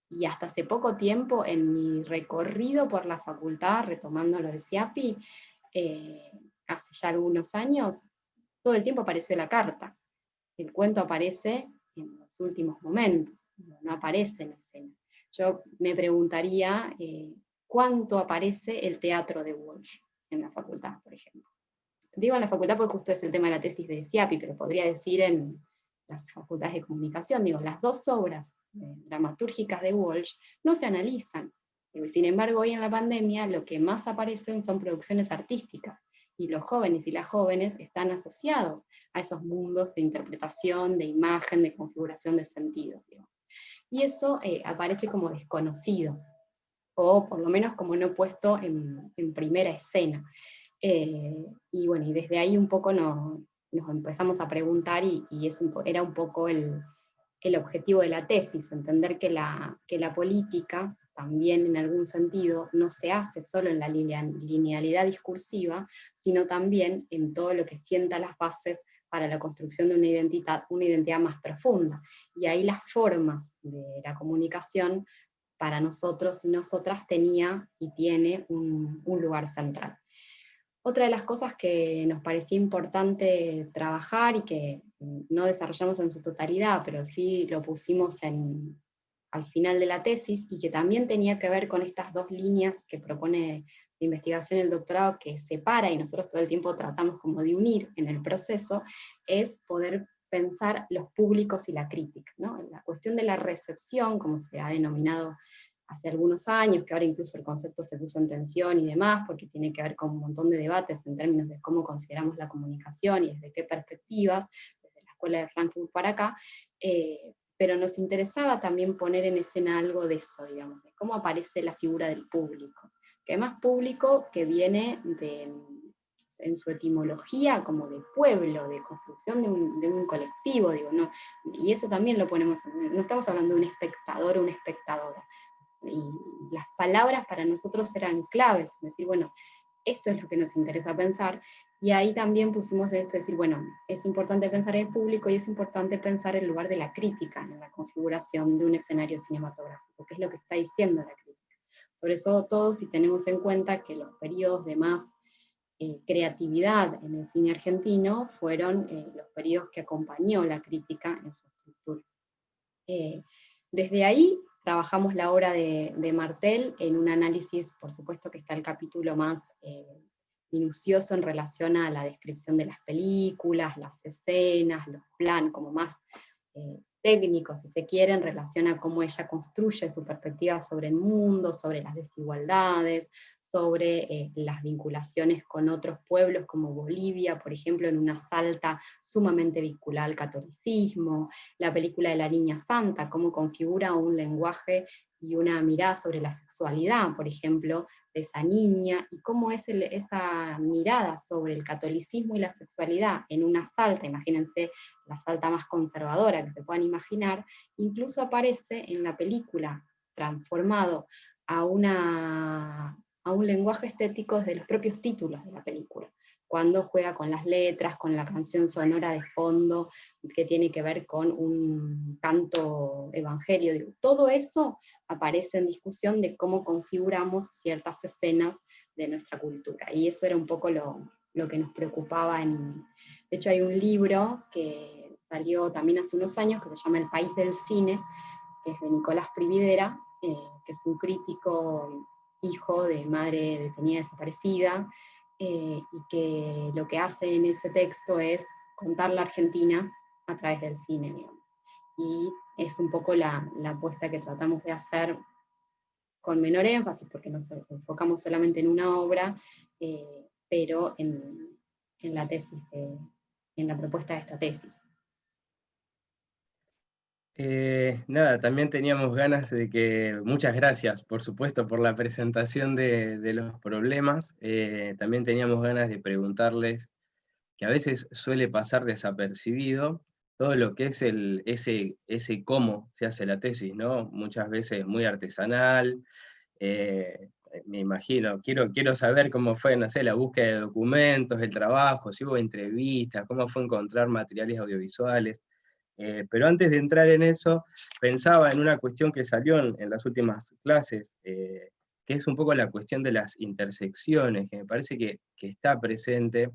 Y hasta hace poco tiempo, en mi recorrido por la facultad, retomando lo de CIAPI, hace ya algunos años, todo el tiempo apareció la carta. El cuento aparece en los últimos momentos, no aparece en escena. Yo me preguntaría cuánto aparece el teatro de Walsh en la facultad, por ejemplo. Digo en la facultad porque justo es el tema de la tesis de CIAPI, pero podría decir en las facultades de comunicación, digo, las dos obras dramatúrgicas de Walsh no se analizan. Sin embargo, hoy en la pandemia lo que más aparecen son producciones artísticas, y los jóvenes y las jóvenes están asociados a esos mundos de interpretación, de imagen, de configuración de sentidos, digamos. Y eso aparece como desconocido, o por lo menos como no puesto en primera escena. Y bueno, y desde ahí un poco nos empezamos a preguntar, y era un poco el objetivo de la tesis, entender que la política también en algún sentido no se hace solo en la linealidad discursiva, sino también en todo lo que sienta las bases para la construcción de una identidad más profunda. Y ahí las formas de la comunicación para nosotros y nosotras tenía y tiene un lugar central. Otra de las cosas que nos parecía importante trabajar y que no desarrollamos en su totalidad, pero sí lo pusimos al final de la tesis, y que también tenía que ver con estas dos líneas que propone de investigación el doctorado, que separa, y nosotros todo el tiempo tratamos como de unir en el proceso, es poder pensar los públicos y la crítica, ¿no? La cuestión de la recepción, como se ha denominado hace algunos años, que ahora incluso el concepto se puso en tensión y demás, porque tiene que ver con un montón de debates en términos de cómo consideramos la comunicación y desde qué perspectivas, desde la Escuela de Frankfurt para acá, pero nos interesaba también poner en escena algo de eso, digamos, de cómo aparece la figura del público, que además público que viene en su etimología como de pueblo, de construcción de un colectivo, digo, no, y eso también lo ponemos, no estamos hablando de un espectador o una espectadora, y las palabras para nosotros eran claves, es decir, bueno, esto es lo que nos interesa pensar, y ahí también pusimos esto, decir, bueno, es importante pensar en el público y es importante pensar el lugar de la crítica en la configuración de un escenario cinematográfico, que es lo que está diciendo la crítica. Sobre todo si tenemos en cuenta que los periodos de más creatividad en el cine argentino fueron los periodos que acompañó la crítica en su estructura. Desde ahí trabajamos la obra de Martel en un análisis, por supuesto que está el capítulo más minucioso en relación a la descripción de las películas, las escenas, los planos, como más técnicos, si se quiere, en relación a cómo ella construye su perspectiva sobre el mundo, sobre las desigualdades, sobre las vinculaciones con otros pueblos como Bolivia, por ejemplo, en una Salta sumamente vinculada al catolicismo, la película de La Niña Santa, cómo configura un lenguaje y una mirada sobre la sexualidad, por ejemplo, de esa niña, y cómo es esa mirada sobre el catolicismo y la sexualidad en una Salta, imagínense la Salta más conservadora que se puedan imaginar, incluso aparece en la película transformado a un lenguaje estético desde los propios títulos de la película, cuando juega con las letras, con la canción sonora de fondo, que tiene que ver con un canto evangelio. Digo, todo eso aparece en discusión de cómo configuramos ciertas escenas de nuestra cultura, y eso era un poco lo que nos preocupaba. De hecho hay un libro que salió también hace unos años, que se llama El País del Cine, que es de Nicolás Prividera, que es un crítico hijo de madre detenida desaparecida, y que lo que hace en ese texto es contar la Argentina a través del cine, digamos. Y es un poco la apuesta que tratamos de hacer con menor énfasis, porque nos enfocamos solamente en una obra, pero en la tesis, en la propuesta de esta tesis. Nada, también teníamos ganas de que, muchas gracias, por supuesto, por la presentación de los problemas. También teníamos ganas de preguntarles, que a veces suele pasar desapercibido, todo lo que es ese cómo se hace la tesis, ¿no? Muchas veces muy artesanal. Me imagino, quiero saber cómo fue, no sé, la búsqueda de documentos, el trabajo, si hubo entrevistas, cómo fue encontrar materiales audiovisuales. Pero antes de entrar en eso, pensaba en una cuestión que salió en las últimas clases, que es un poco la cuestión de las intersecciones, que me parece que está presente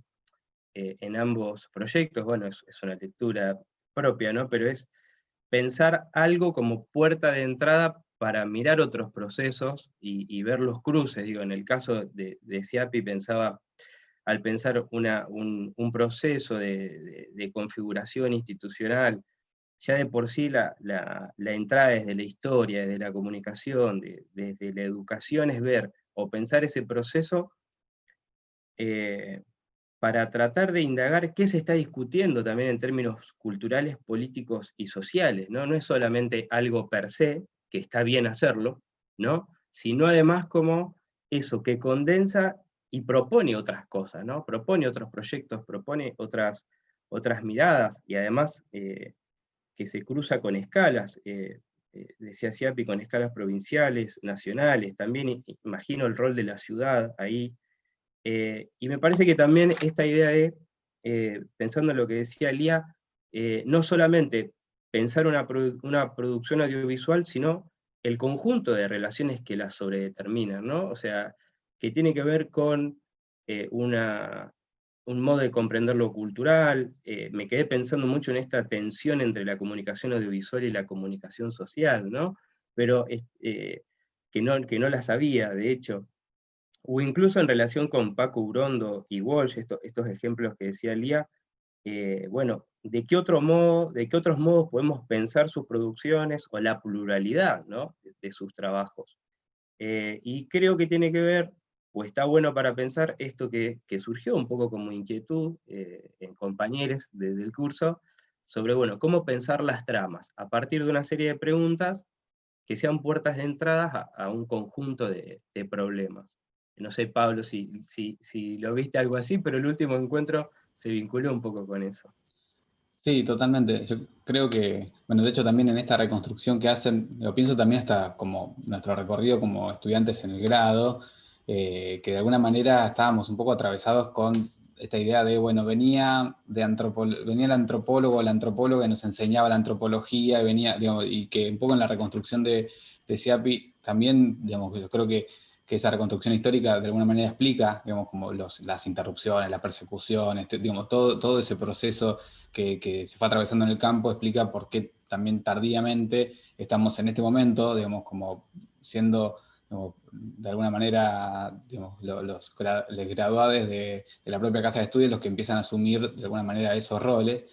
en ambos proyectos. Bueno, es una lectura propia, ¿no? Pero es pensar algo como puerta de entrada para mirar otros procesos y ver los cruces. Digo, en el caso de SIAPI pensaba, al pensar un proceso de configuración institucional, ya de por sí la entrada desde la historia, desde la comunicación, desde la educación, es ver o pensar ese proceso para tratar de indagar qué se está discutiendo también en términos culturales, políticos y sociales, ¿no? No es solamente algo per se, que está bien hacerlo, ¿no? Sino además como eso que condensa y propone otras cosas, ¿no? Propone otros proyectos, propone otras miradas, y además que se cruza con escalas. decía Siapi, con escalas provinciales, nacionales, también imagino el rol de la ciudad ahí. Y me parece que también esta idea de, pensando en lo que decía Lía, no solamente pensar una producción audiovisual, sino el conjunto de relaciones que la sobredeterminan, ¿no? O sea, que tiene que ver con un modo de comprender lo cultural. Me quedé pensando mucho en esta tensión entre la comunicación audiovisual y la comunicación social, ¿no? Pero que no la sabía, de hecho. O incluso en relación con Paco Urondo y Walsh, estos ejemplos que decía Lía, bueno, ¿de qué otros modos podemos pensar sus producciones o la pluralidad, ¿no?, de sus trabajos? Y creo que tiene que ver, o está bueno para pensar, esto que surgió un poco como inquietud en compañeros del curso, sobre, bueno, cómo pensar las tramas, a partir de una serie de preguntas que sean puertas de entrada a un conjunto de problemas. No sé, Pablo, si lo viste algo así, pero el último encuentro se vinculó un poco con eso. Sí, totalmente. Yo creo que, bueno, de hecho también en esta reconstrucción que hacen, lo pienso también hasta como nuestro recorrido como estudiantes en el grado, que de alguna manera estábamos un poco atravesados con esta idea de, bueno, venía el antropólogo o la antropóloga que nos enseñaba la antropología, y venía, digamos, y que un poco en la reconstrucción de Siapi también, digamos, yo creo que esa reconstrucción histórica de alguna manera explica, digamos, como las interrupciones, las persecuciones, digamos, todo ese proceso que se fue atravesando en el campo, explica por qué también tardíamente estamos en este momento, digamos, como siendo, digamos, de alguna manera, digamos, los graduados de la propia casa de estudios los que empiezan a asumir de alguna manera esos roles.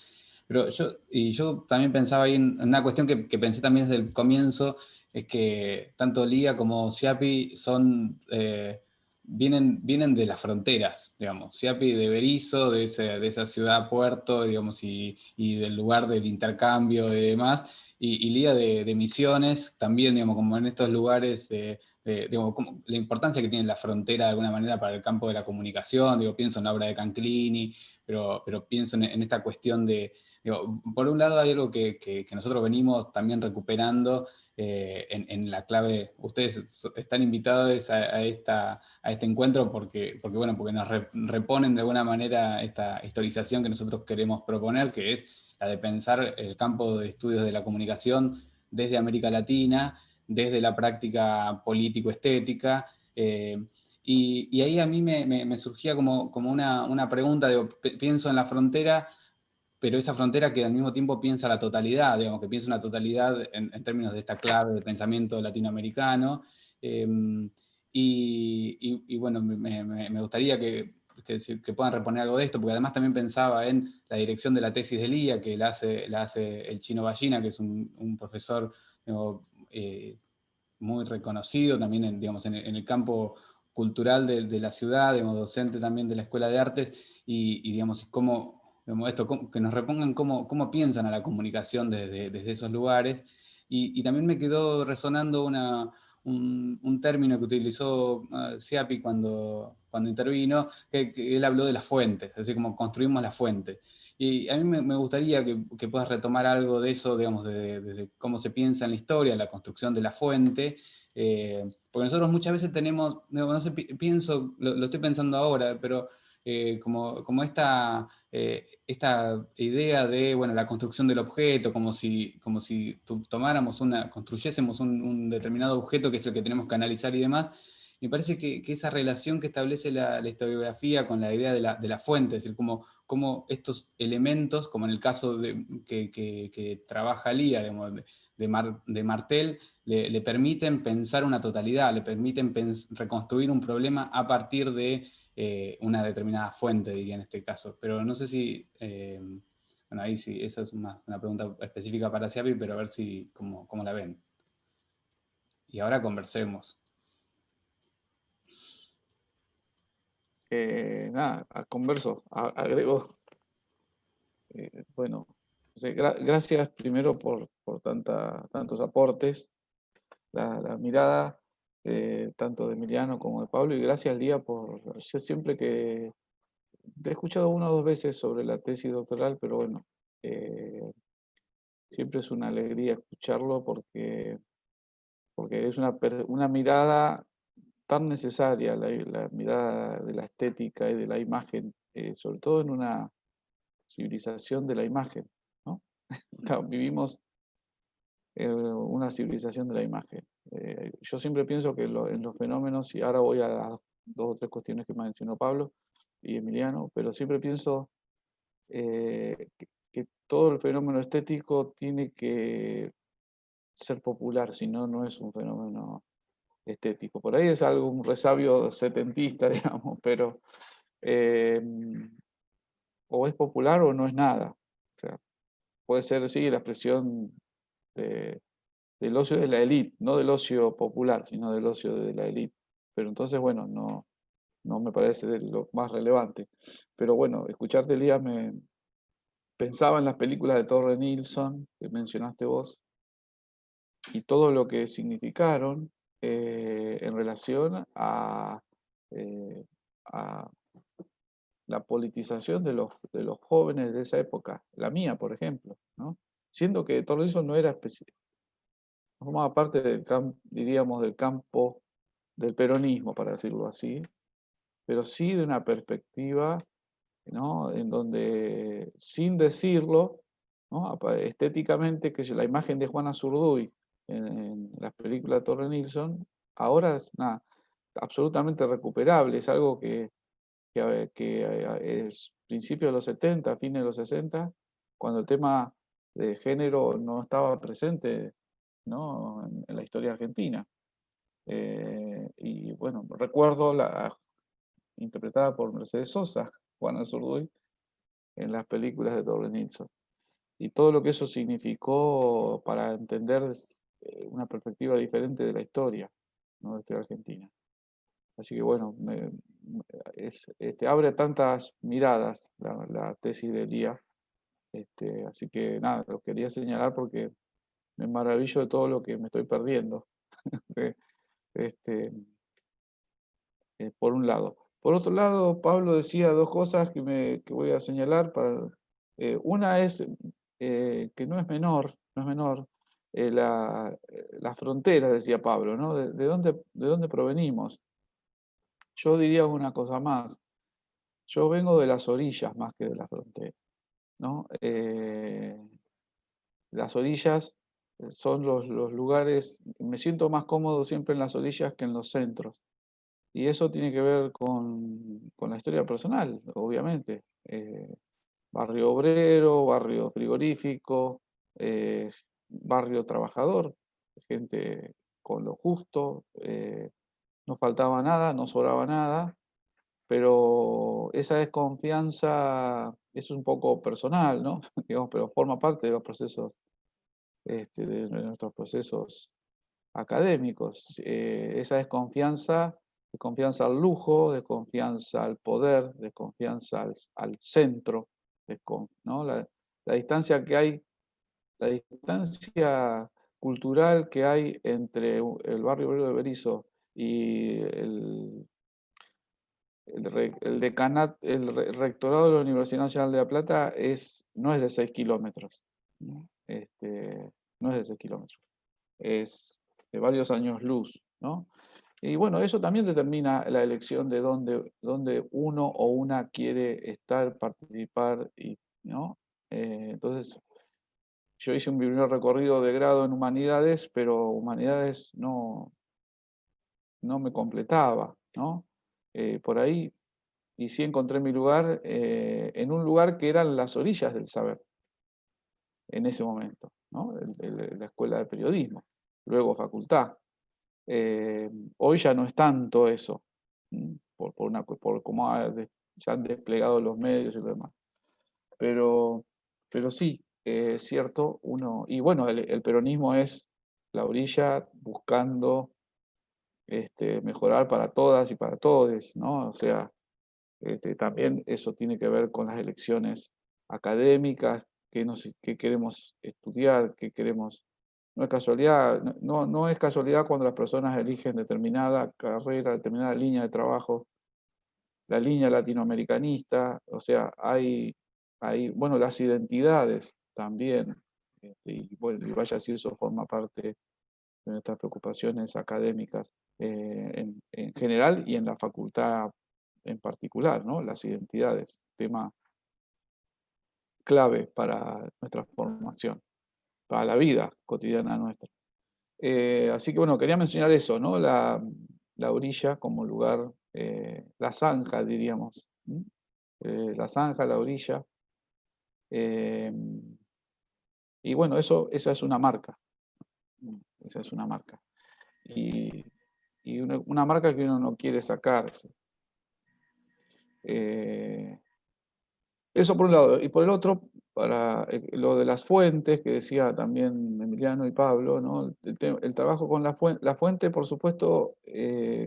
Pero yo también pensaba ahí en una cuestión que pensé también desde el comienzo, es que tanto Lía como Siapi vienen de las fronteras, digamos. Siapi de Berisso, de esa ciudad puerto, digamos, y del lugar del intercambio y demás, y Lía de Misiones, también, digamos, como en estos lugares, digamos, como la importancia que tiene la frontera de alguna manera para el campo de la comunicación, digo, pienso en la obra de Canclini, pero pienso en esta cuestión de, digo, por un lado hay algo que nosotros venimos también recuperando en la clave. Ustedes están invitados a este encuentro porque nos reponen de alguna manera esta historización que nosotros queremos proponer, que es la de pensar el campo de estudios de la comunicación desde América Latina, desde la práctica político-estética, y ahí a mí me surgía como una pregunta, digo, pienso en la frontera, pero esa frontera que al mismo tiempo piensa la totalidad, digamos, que piensa una totalidad en términos de esta clave de pensamiento latinoamericano. Y bueno, me gustaría que puedan reponer algo de esto, porque además también pensaba en la dirección de la tesis de Lía, que la hace el Chino Ballina, que es un profesor, digamos, muy reconocido también en el campo cultural de la ciudad, digamos, docente también de la Escuela de Artes, y digamos, que nos repongan cómo piensan a la comunicación desde esos lugares. Y también me quedó resonando un término que utilizó Siapi cuando intervino, que él habló de las fuentes, es decir, como construimos las fuentes. Y a mí me gustaría que puedas retomar algo de eso, digamos, de cómo se piensa en la historia, la construcción de la fuente, porque nosotros muchas veces tenemos, no sé, pienso, lo estoy pensando ahora, pero como esta idea de, bueno, la construcción del objeto, como si construyésemos un determinado objeto que es el que tenemos que analizar y demás. Me parece que esa relación que establece la historiografía con la idea de la fuente, es decir, como estos elementos, como en el caso que trabaja Lía, digamos, de Martel, le permiten pensar una totalidad, le permiten reconstruir un problema a partir de una determinada fuente, diría en este caso. Pero no sé si, bueno, ahí sí, esa es una pregunta específica para Siapi, pero a ver cómo la ven. Y ahora conversemos. Nada, converso, agrego. Bueno, gracias primero por tantos aportes, la mirada tanto de Emiliano como de Pablo, y gracias, Lía, yo siempre que te he escuchado una o dos veces sobre la tesis doctoral, pero bueno, siempre es una alegría escucharlo porque es una mirada tan necesaria, la mirada de la estética y de la imagen, sobre todo en una civilización de la imagen, ¿no? Claro, vivimos una civilización de la imagen. Yo siempre pienso que en los fenómenos, y ahora voy a las dos o tres cuestiones que mencionó Pablo y Emiliano, pero siempre pienso que todo el fenómeno estético tiene que ser popular, si no, no es un fenómeno estético. Por ahí es algo, un resabio setentista, digamos, pero eh, o es popular o no es nada. O sea, puede ser, sí, la expresión de- del ocio de la élite, no del ocio popular, sino del ocio de la élite. Pero entonces, bueno, no me parece de lo más relevante. Pero bueno, escucharte, Elías, me pensaba en las películas de Torre Nilsson, que mencionaste vos, y todo lo que significaron en relación eh, a la politización de los jóvenes de esa época, la mía, por ejemplo, ¿no? Siendo que Torre Nilsson no era formaba parte diríamos, del campo del peronismo, para decirlo así, pero sí de una perspectiva, ¿no? En donde, sin decirlo, ¿no? Estéticamente, que la imagen de Juana Zurduy en las películas de Torre Nilsson, ahora es absolutamente recuperable, es algo que es principios de los 70, fines de los 60, cuando el tema de género no estaba presente, ¿no? En la historia argentina. Y bueno, recuerdo interpretada por Mercedes Sosa, Juana Zurduy, en las películas de Torre Nilsson. Y todo lo que eso significó para entender una perspectiva diferente de la historia, ¿no? De la historia argentina. Así que bueno, abre tantas miradas la tesis de Elías. Así que nada, lo quería señalar porque me maravillo de todo lo que me estoy perdiendo. este, por un lado. Por otro lado, Pablo decía dos cosas que voy a señalar. Una es que no es menor, no es menor, las fronteras, decía Pablo, ¿no? De dónde provenimos? Yo diría una cosa más. Yo vengo de las orillas más que de las fronteras, ¿no? Las orillas son los lugares, me siento más cómodo siempre en las orillas que en los centros. Y eso tiene que ver con la historia personal, obviamente. Barrio obrero, barrio frigorífico, barrio trabajador, gente con lo justo, no faltaba nada, no sobraba nada, pero esa desconfianza es un poco personal, ¿no? Digamos, pero forma parte de los procesos, de nuestros procesos académicos. Esa desconfianza al lujo, desconfianza al poder, desconfianza al centro, ¿no? La distancia que hay, la distancia cultural que hay entre el barrio obrero de Berisso y el rectorado de la Universidad Nacional de La Plata no es de 6 kilómetros, ¿no? No es de 6 kilómetros, es de varios años luz, ¿no? Y bueno, eso también determina la elección de dónde uno o una quiere estar, participar, ¿no? Entonces, yo hice un primer recorrido de grado en humanidades, pero humanidades no me completaba, ¿no? Por ahí, y sí encontré mi lugar en un lugar que eran las orillas del saber, en ese momento, ¿no? La escuela de periodismo, luego facultad. Hoy ya no es tanto eso, por cómo se han desplegado los medios y lo demás. Pero sí, es cierto, y bueno, el peronismo es la orilla buscando mejorar para todas y para todos, ¿no? O sea, también eso tiene que ver con las elecciones académicas, qué queremos estudiar, qué queremos. No es casualidad, no es casualidad cuando las personas eligen determinada carrera, determinada línea de trabajo, la línea latinoamericanista, o sea, bueno, las identidades también, Y, bueno, y vaya si eso forma parte de nuestras preocupaciones académicas en general y en la facultad en particular, ¿no? Las identidades, tema clave para nuestra formación, para la vida cotidiana nuestra. Así que bueno, quería mencionar eso, ¿no? La orilla como lugar, la zanja, diríamos. La zanja, la orilla. eh, y bueno, esa es una marca. Esa es una marca. Y, y una marca que uno no quiere sacarse. Eso por un lado. Y por el otro, para lo de las fuentes, que decía también Emiliano y Pablo, ¿no? El trabajo con la fuente, por supuesto,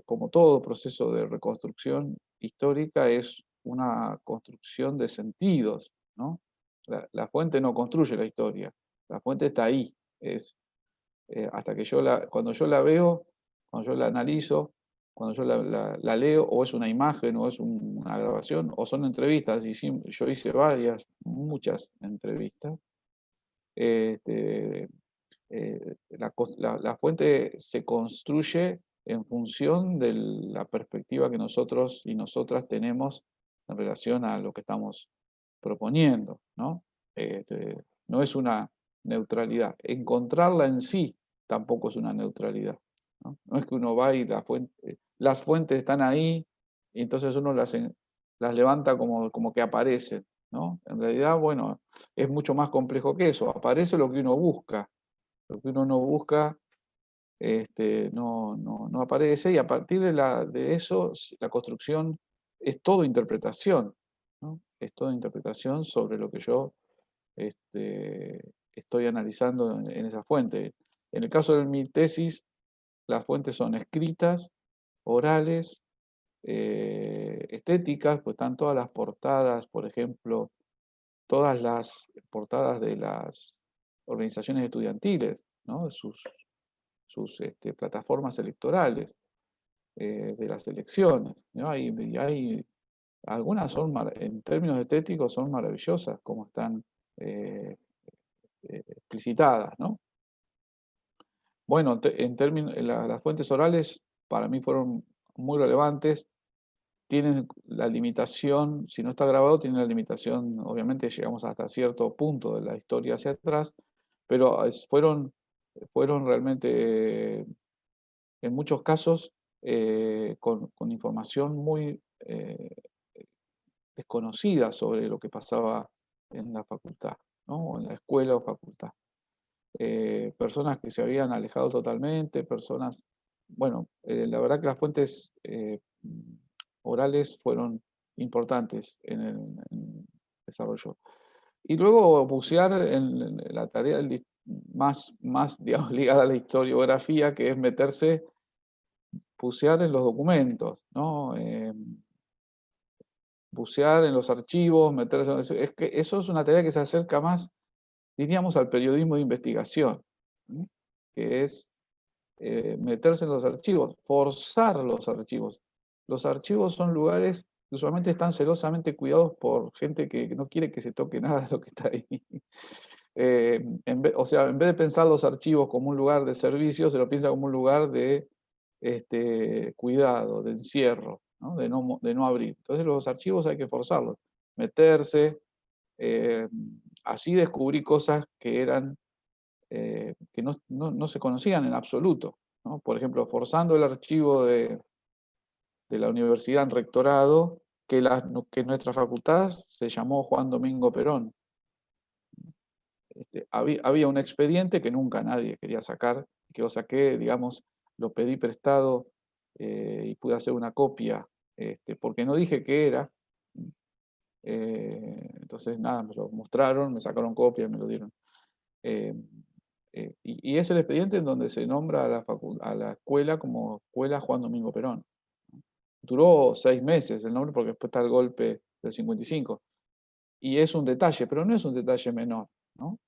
como todo proceso de reconstrucción histórica, es una construcción de sentidos, ¿no? La fuente no construye la historia, la fuente está ahí. Es, hasta que cuando yo la veo, cuando yo la analizo, cuando yo la leo, o es una imagen, o es una grabación, o son entrevistas, y sí, yo hice muchas entrevistas. este, la fuente se construye en función de la perspectiva que nosotros y nosotras tenemos en relación a lo que estamos proponiendo, ¿no? No es una neutralidad. Encontrarla en sí tampoco es una neutralidad, ¿no? No es que uno va y las fuentes están ahí y entonces uno las levanta como que aparecen, ¿no? En realidad, bueno, es mucho más complejo que eso. Aparece lo que uno busca. Lo que uno no busca no aparece, y a partir de eso la construcción es todo interpretación, ¿no? Es toda interpretación sobre lo que yo estoy analizando en esa fuente. En el caso de mi tesis, las fuentes son escritas, orales, estéticas, pues están todas las portadas, por ejemplo, todas las portadas de las organizaciones estudiantiles, ¿no? Sus plataformas electorales, de las elecciones, ¿no? Algunas en términos estéticos son maravillosas, como están eh, explicitadas, ¿no? Bueno, en términos, las fuentes orales para mí fueron muy relevantes. Tienen la limitación, si no está grabado, tiene la limitación, obviamente llegamos hasta cierto punto de la historia hacia atrás, pero fueron realmente, en muchos casos, con información muy desconocida sobre lo que pasaba en la facultad, ¿no? O en la escuela o facultad. Personas que se habían alejado totalmente, bueno, la verdad que las fuentes orales fueron importantes en el desarrollo. Y luego bucear en la tarea más digamos, ligada a la historiografía, que es bucear en los documentos, ¿no? Bucear en los archivos, es que eso es una tarea que se acerca más, diríamos, al periodismo de investigación, ¿no? Que es meterse en los archivos, forzar los archivos. Los archivos son lugares que usualmente están celosamente cuidados por gente que no quiere que se toque nada de lo que está ahí. O sea, en vez de pensar los archivos como un lugar de servicio, se lo piensa como un lugar de cuidado, de encierro, ¿no? De no abrir. Entonces los archivos hay que forzarlos, meterse. Así descubrí cosas que no se conocían en absoluto, ¿no? Por ejemplo, forzando el archivo de la universidad en rectorado, que nuestra facultad se llamó Juan Domingo Perón. Había un expediente que nunca nadie quería sacar, que lo saqué, digamos, lo pedí prestado, y pude hacer una copia, porque no dije qué era. Entonces, nada, me lo mostraron, me sacaron copia y me lo dieron. Y es el expediente en donde se nombra a la escuela como Escuela Juan Domingo Perón. Duró 6 meses el nombre, porque después está el golpe del 55. Y es un detalle, pero no es un detalle menor, ¿no?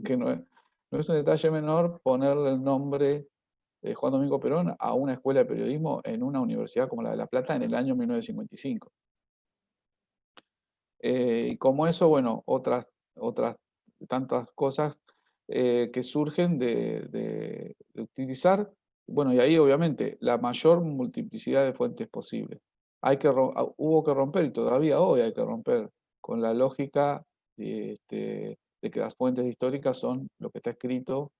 Que no es un detalle menor ponerle el nombre de Juan Domingo Perón a una escuela de periodismo en una universidad como la de La Plata en el año 1955. Y como eso, bueno, otras tantas cosas que surgen de utilizar, bueno, y ahí obviamente la mayor multiplicidad de fuentes posible. Hubo que romper, y todavía hoy hay que romper, con la lógica de que las fuentes históricas son lo que está escrito,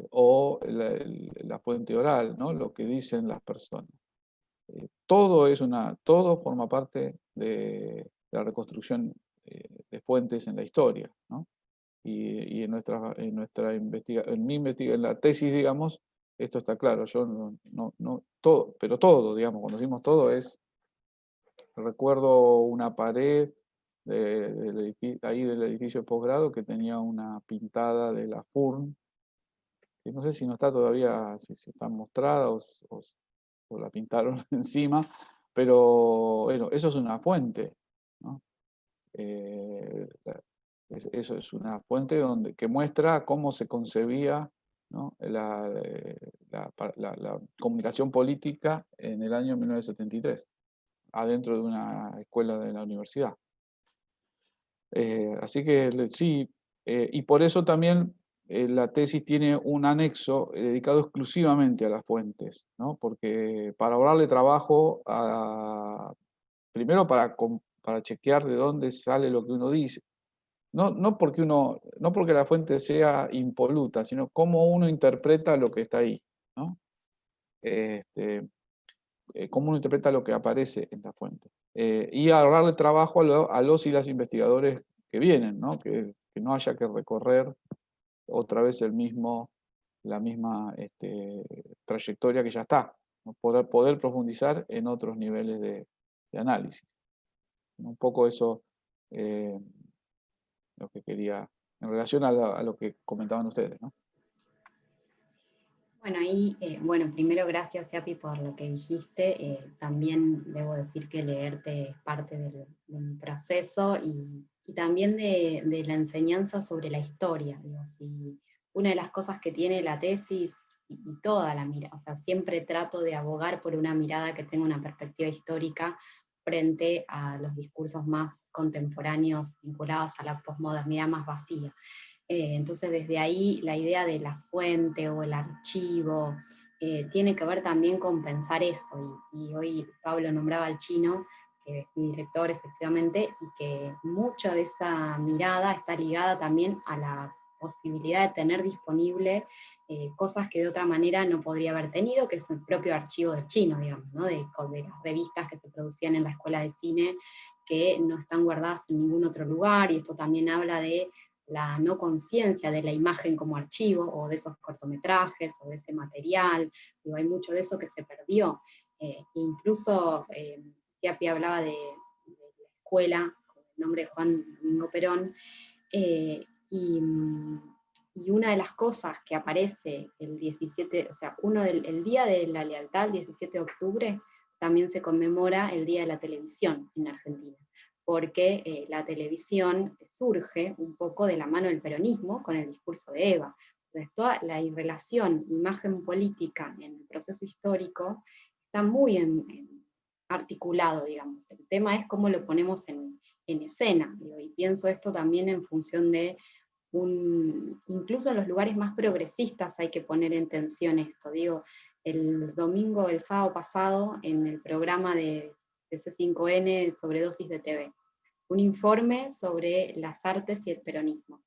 o la fuente oral, ¿no? Lo que dicen las personas. Todo forma parte de la reconstrucción de fuentes en la historia, ¿no? Y en en la tesis, digamos, esto está claro. Yo todo, pero todo, digamos, cuando decimos todo recuerdo una pared ahí del edificio de posgrado que tenía una pintada de la FURN, que no sé si no está todavía, si está mostrada o la pintaron encima, pero bueno, eso es una fuente, ¿no? Eso es una fuente que muestra cómo se concebía, ¿no? La comunicación política en el año 1973, adentro de una escuela de la universidad. Así que sí, y por eso también la tesis tiene un anexo dedicado exclusivamente a las fuentes, ¿no? Porque para ahorrarle trabajo, primero para chequear de dónde sale lo que uno dice. No porque la fuente sea impoluta, sino cómo uno interpreta lo que está ahí, ¿no? Cómo uno interpreta lo que aparece en la fuente. Y ahorrarle trabajo a los y las investigadores que vienen, ¿no? Que no haya que recorrer otra vez la misma trayectoria que ya está, ¿no? Poder profundizar en otros niveles de análisis. Un poco eso lo que quería, en relación a lo que comentaban ustedes, ¿no? Bueno, ahí, bueno, primero gracias, Yapi, por lo que dijiste. También debo decir que leerte es parte de mi proceso y también de la enseñanza sobre la historia. Digo, una de las cosas que tiene la tesis y toda la mirada, o sea, siempre trato de abogar por una mirada que tenga una perspectiva histórica frente a los discursos más contemporáneos vinculados a la posmodernidad más vacía. Entonces desde ahí la idea de la fuente o el archivo tiene que ver también con pensar eso, y hoy Pablo nombraba al Chino, que es mi director efectivamente, y que mucha de esa mirada está ligada también a la posibilidad de tener disponible cosas que de otra manera no podría haber tenido, que es el propio archivo del Chino, digamos, ¿no? de las revistas que se producían en la escuela de cine, que no están guardadas en ningún otro lugar, y esto también habla de la no conciencia de la imagen como archivo, o de esos cortometrajes, o de ese material. Digo, hay mucho de eso que se perdió. Incluso Siapi hablaba de la escuela, con el nombre de Juan Domingo Perón, y una de las cosas que aparece el 17, o sea, el Día de la Lealtad, el 17 de octubre, también se conmemora el Día de la Televisión en Argentina, porque la televisión surge un poco de la mano del peronismo con el discurso de Eva. Entonces, toda la relación imagen política en el proceso histórico está muy articulado, digamos. El tema es cómo lo ponemos en escena, digo, y pienso esto también en función de incluso en los lugares más progresistas hay que poner en tensión esto. Digo, el sábado pasado, en el programa de C5N Sobredosis de TV, un informe sobre las artes y el peronismo.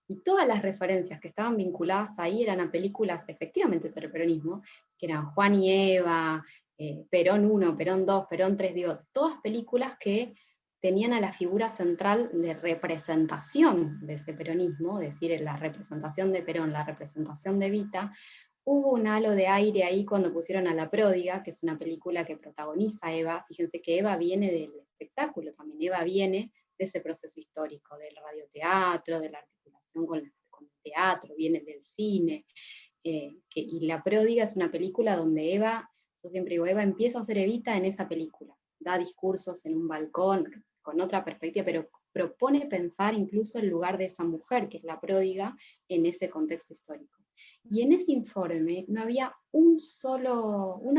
Y todas las referencias que estaban vinculadas ahí eran a películas efectivamente sobre el peronismo, que eran Juan y Eva, Perón 1, Perón 2, Perón 3, digo, todas películas que tenían a la figura central de representación de ese peronismo, es decir, la representación de Perón, la representación de Evita. Hubo un halo de aire ahí cuando pusieron a La Pródiga, que es una película que protagoniza Eva. Fíjense que Eva viene del espectáculo también, Eva viene de ese proceso histórico, del radioteatro, de la articulación con el teatro, viene del cine. Y La Pródiga es una película donde Eva, yo siempre digo, Eva empieza a ser Evita en esa película, da discursos en un balcón, con otra perspectiva, pero propone pensar incluso el lugar de esa mujer, que es la pródiga, en ese contexto histórico. Y en ese informe no había una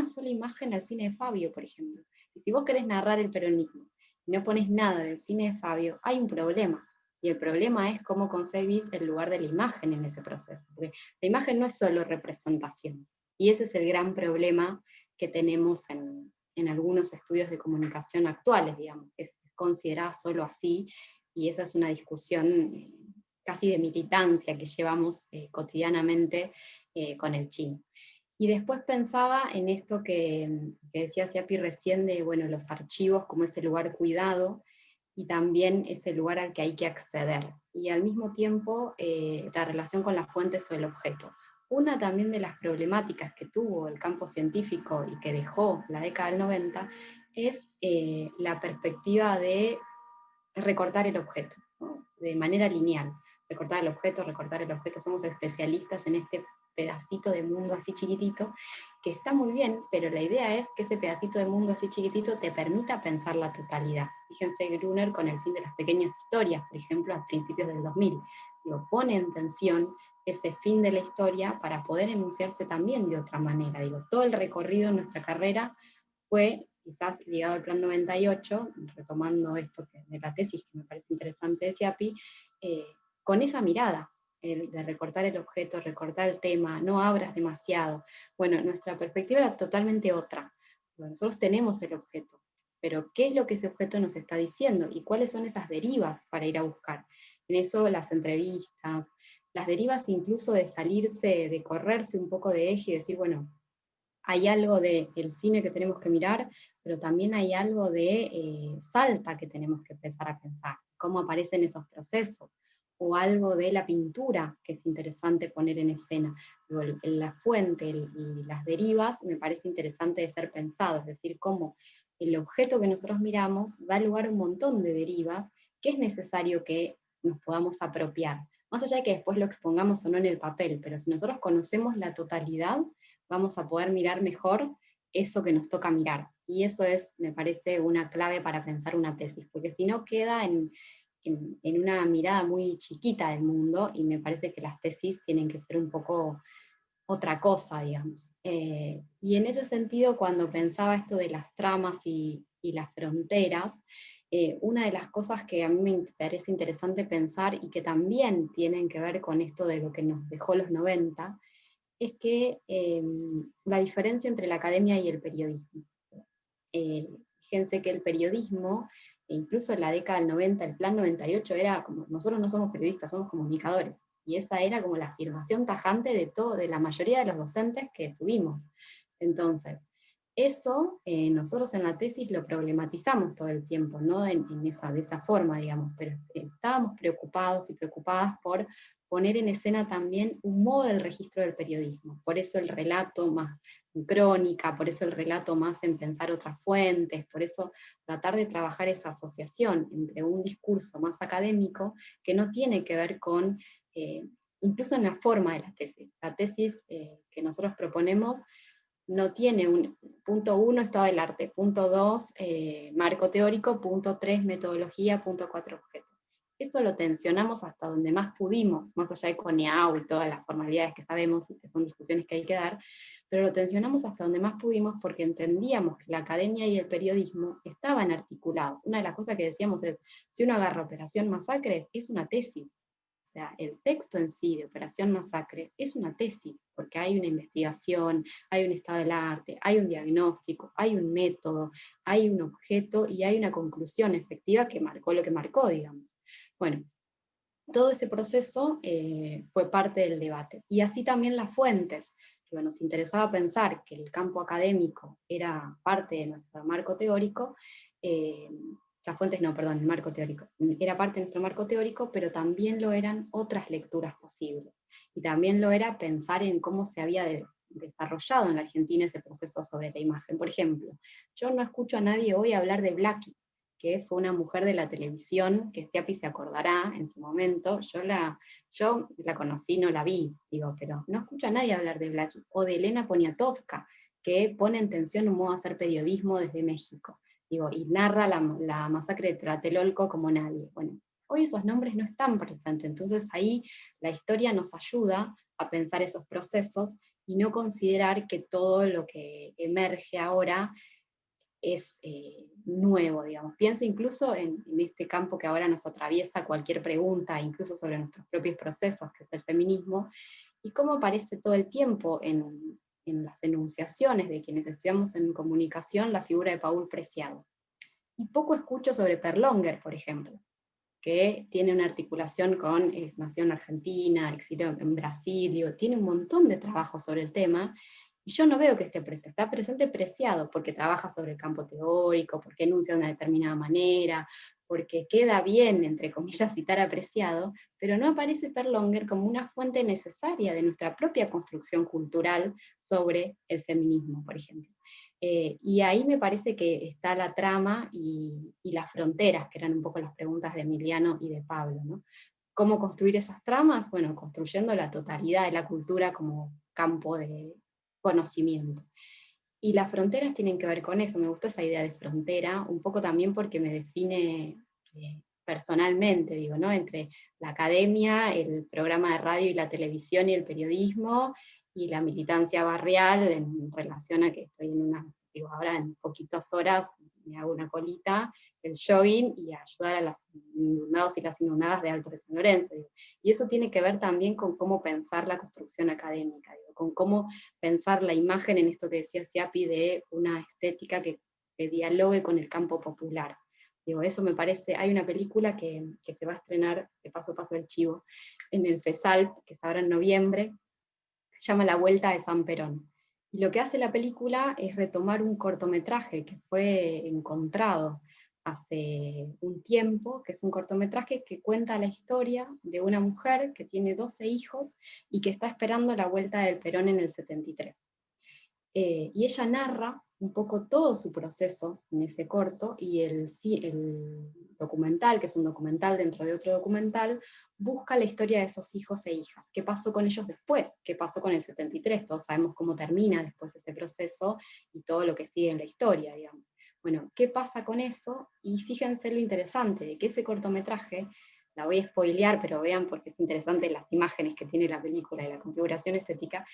sola imagen al cine de Fabio, por ejemplo. Y si vos querés narrar el peronismo y no pones nada del cine de Fabio, hay un problema, Y el problema es cómo concebís el lugar de la imagen en ese proceso, porque la imagen no es solo representación, y ese es el gran problema que tenemos en algunos estudios de comunicación actuales, digamos, es considerada solo así, y esa es una discusión casi de militancia que llevamos cotidianamente con el chino. Y después pensaba en esto que decía Siapi recién de, bueno, los archivos como ese lugar cuidado, y también ese lugar al que hay que acceder. Y al mismo tiempo, la relación con las fuentes o el objeto. Una también de las problemáticas que tuvo el campo científico y que dejó la década del 90 es la perspectiva de recortar el objeto, ¿no? De manera lineal. Recortar el objeto, somos especialistas en este pedacito de mundo así chiquitito, que está muy bien, pero la idea es que ese pedacito de mundo así chiquitito te permita pensar la totalidad. Fíjense Gruner con El fin de las pequeñas historias, por ejemplo, a principios del 2000. Digo, pone en tensión ese fin de la historia para poder enunciarse también de otra manera. Digo, todo el recorrido en nuestra carrera fue quizás ligado al Plan 98, retomando esto de la tesis que me parece interesante de Siapi, con esa mirada, de recortar el objeto, recortar el tema, no abras demasiado. Bueno, nuestra perspectiva era totalmente otra. Bueno, nosotros tenemos el objeto, pero ¿qué es lo que ese objeto nos está diciendo? ¿Y cuáles son esas derivas para ir a buscar? En eso las entrevistas, las derivas incluso de salirse, de correrse un poco de eje y decir, bueno, hay algo del cine que tenemos que mirar, pero también hay algo de Salta que tenemos que empezar a pensar, cómo aparecen esos procesos, o algo de la pintura que es interesante poner en escena. La fuente y las derivas me parece interesante de ser pensado, es decir, cómo el objeto que nosotros miramos da lugar a un montón de derivas que es necesario que nos podamos apropiar. Más allá de que después lo expongamos o no en el papel, pero si nosotros conocemos la totalidad, vamos a poder mirar mejor eso que nos toca mirar. Y eso es, me parece, una clave para pensar una tesis, porque si no queda en una mirada muy chiquita del mundo, y me parece que las tesis tienen que ser un poco otra cosa, digamos. Y en ese sentido, cuando pensaba esto de las tramas y las fronteras, una de las cosas que a mí me parece interesante pensar y que también tienen que ver con esto de lo que nos dejó los 90, es que la diferencia entre la academia y el periodismo. Fíjense que el periodismo, incluso en la década del 90, el Plan 98 era como, nosotros no somos periodistas, somos comunicadores. Y esa era como la afirmación tajante de la mayoría de los docentes que tuvimos. Entonces, eso nosotros en la tesis lo problematizamos todo el tiempo, no de esa forma, digamos, pero estábamos preocupados y preocupadas por poner en escena también un modo del registro del periodismo. Por eso el relato más en crónica, por eso el relato más en pensar otras fuentes, por eso tratar de trabajar esa asociación entre un discurso más académico que no tiene que ver con, incluso en la forma de la tesis. La tesis que nosotros proponemos no tiene punto 1, estado del arte, punto 2, marco teórico, punto 3, metodología, punto 4, objeto. Eso lo tensionamos hasta donde más pudimos, más allá de CONEAU y todas las formalidades que sabemos y que son discusiones que hay que dar, pero lo tensionamos hasta donde más pudimos porque entendíamos que la academia y el periodismo estaban articulados. Una de las cosas que decíamos es, si uno agarra Operación Masacre, es una tesis. O sea, el texto en sí de Operación Masacre es una tesis, porque hay una investigación, hay un estado del arte, hay un diagnóstico, hay un método, hay un objeto y hay una conclusión efectiva que marcó lo que marcó, digamos. Bueno, todo ese proceso fue parte del debate. Y así también las fuentes. Digo, nos interesaba pensar que el campo académico era parte de nuestro marco teórico, las fuentes no, perdón, el marco teórico, era parte de nuestro marco teórico, pero también lo eran otras lecturas posibles. Y también lo era pensar en cómo se había desarrollado en la Argentina ese proceso sobre la imagen. Por ejemplo, yo no escucho a nadie hoy hablar de Blackie, que fue una mujer de la televisión, que Siapi se acordará en su momento. Yo la conocí, no la vi, digo, pero no escucho a nadie hablar de Blackie. O de Elena Poniatowska, que pone en tensión un modo de hacer periodismo desde México. Digo, y narra la masacre de Tlatelolco como nadie. Bueno, hoy esos nombres no están presentes, entonces ahí la historia nos ayuda a pensar esos procesos y no considerar que todo lo que emerge ahora es nuevo, digamos. Pienso incluso en este campo que ahora nos atraviesa cualquier pregunta, incluso sobre nuestros propios procesos, que es el feminismo, y cómo aparece todo el tiempo en las enunciaciones de quienes estudiamos en comunicación la figura de Paul Preciado. Y poco escucho sobre Perlonger, por ejemplo, que tiene una articulación con, nació en Argentina, exilió en Brasil, digo, tiene un montón de trabajo sobre el tema, y yo no veo que esté presente, está presente Preciado, porque trabaja sobre el campo teórico, porque enuncia de una determinada manera, porque queda bien, entre comillas, citar a Preciado, pero no aparece Perlonger como una fuente necesaria de nuestra propia construcción cultural sobre el feminismo, por ejemplo. Y ahí me parece que está la trama y las fronteras, que eran un poco las preguntas de Emiliano y de Pablo, ¿no? ¿Cómo construir esas tramas? Bueno, construyendo la totalidad de la cultura como campo de conocimiento. Y las fronteras tienen que ver con eso, me gusta esa idea de frontera, un poco también porque me define personalmente, digo, ¿no? Entre la academia, el programa de radio y la televisión y el periodismo, y la militancia barrial en relación a que estoy en una, digo, ahora en poquitas horas me hago una colita, el jogging, y ayudar a los inundados y las inundadas de Alto de San Lorenzo. Digo. Y eso tiene que ver también con cómo pensar la construcción académica, digo, con cómo pensar la imagen en esto que decía Schiapi de una estética que dialogue con el campo popular. Digo, eso me parece, hay una película que se va a estrenar, de paso a paso el chivo, en el FESAL, que es ahora en noviembre, se llama La Vuelta de San Perón. Y lo que hace la película es retomar un cortometraje que fue encontrado hace un tiempo, que es un cortometraje que cuenta la historia de una mujer que tiene 12 hijos y que está esperando la vuelta del Perón en el 73. Y ella narra un poco todo su proceso en ese corto, y el documental, que es un documental dentro de otro documental, busca la historia de esos hijos e hijas. ¿Qué pasó con ellos después? ¿Qué pasó con el 73? Todos sabemos cómo termina después ese proceso y todo lo que sigue en la historia, digamos. Bueno, ¿qué pasa con eso? Y fíjense lo interesante de que ese cortometraje, la voy a spoilear, pero vean porque es interesante las imágenes que tiene la película y la configuración estética.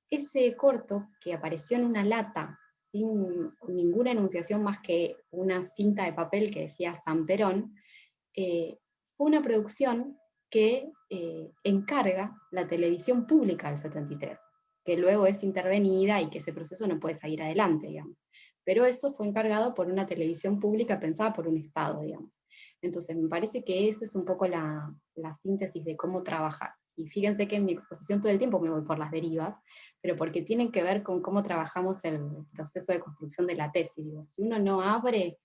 Ese corto, que apareció en una lata, sin ninguna enunciación más que una cinta de papel que decía San Perón, fue una producción que encarga la televisión pública del 73, que luego es intervenida y que ese proceso no puede seguir adelante, digamos. Pero eso fue encargado por una televisión pública pensada por un Estado, digamos. Entonces, me parece que esa es un poco la síntesis de cómo trabajar. Y fíjense que en mi exposición todo el tiempo me voy por las derivas, pero porque tienen que ver con cómo trabajamos el proceso de construcción de la tesis. Digo, si uno no abre,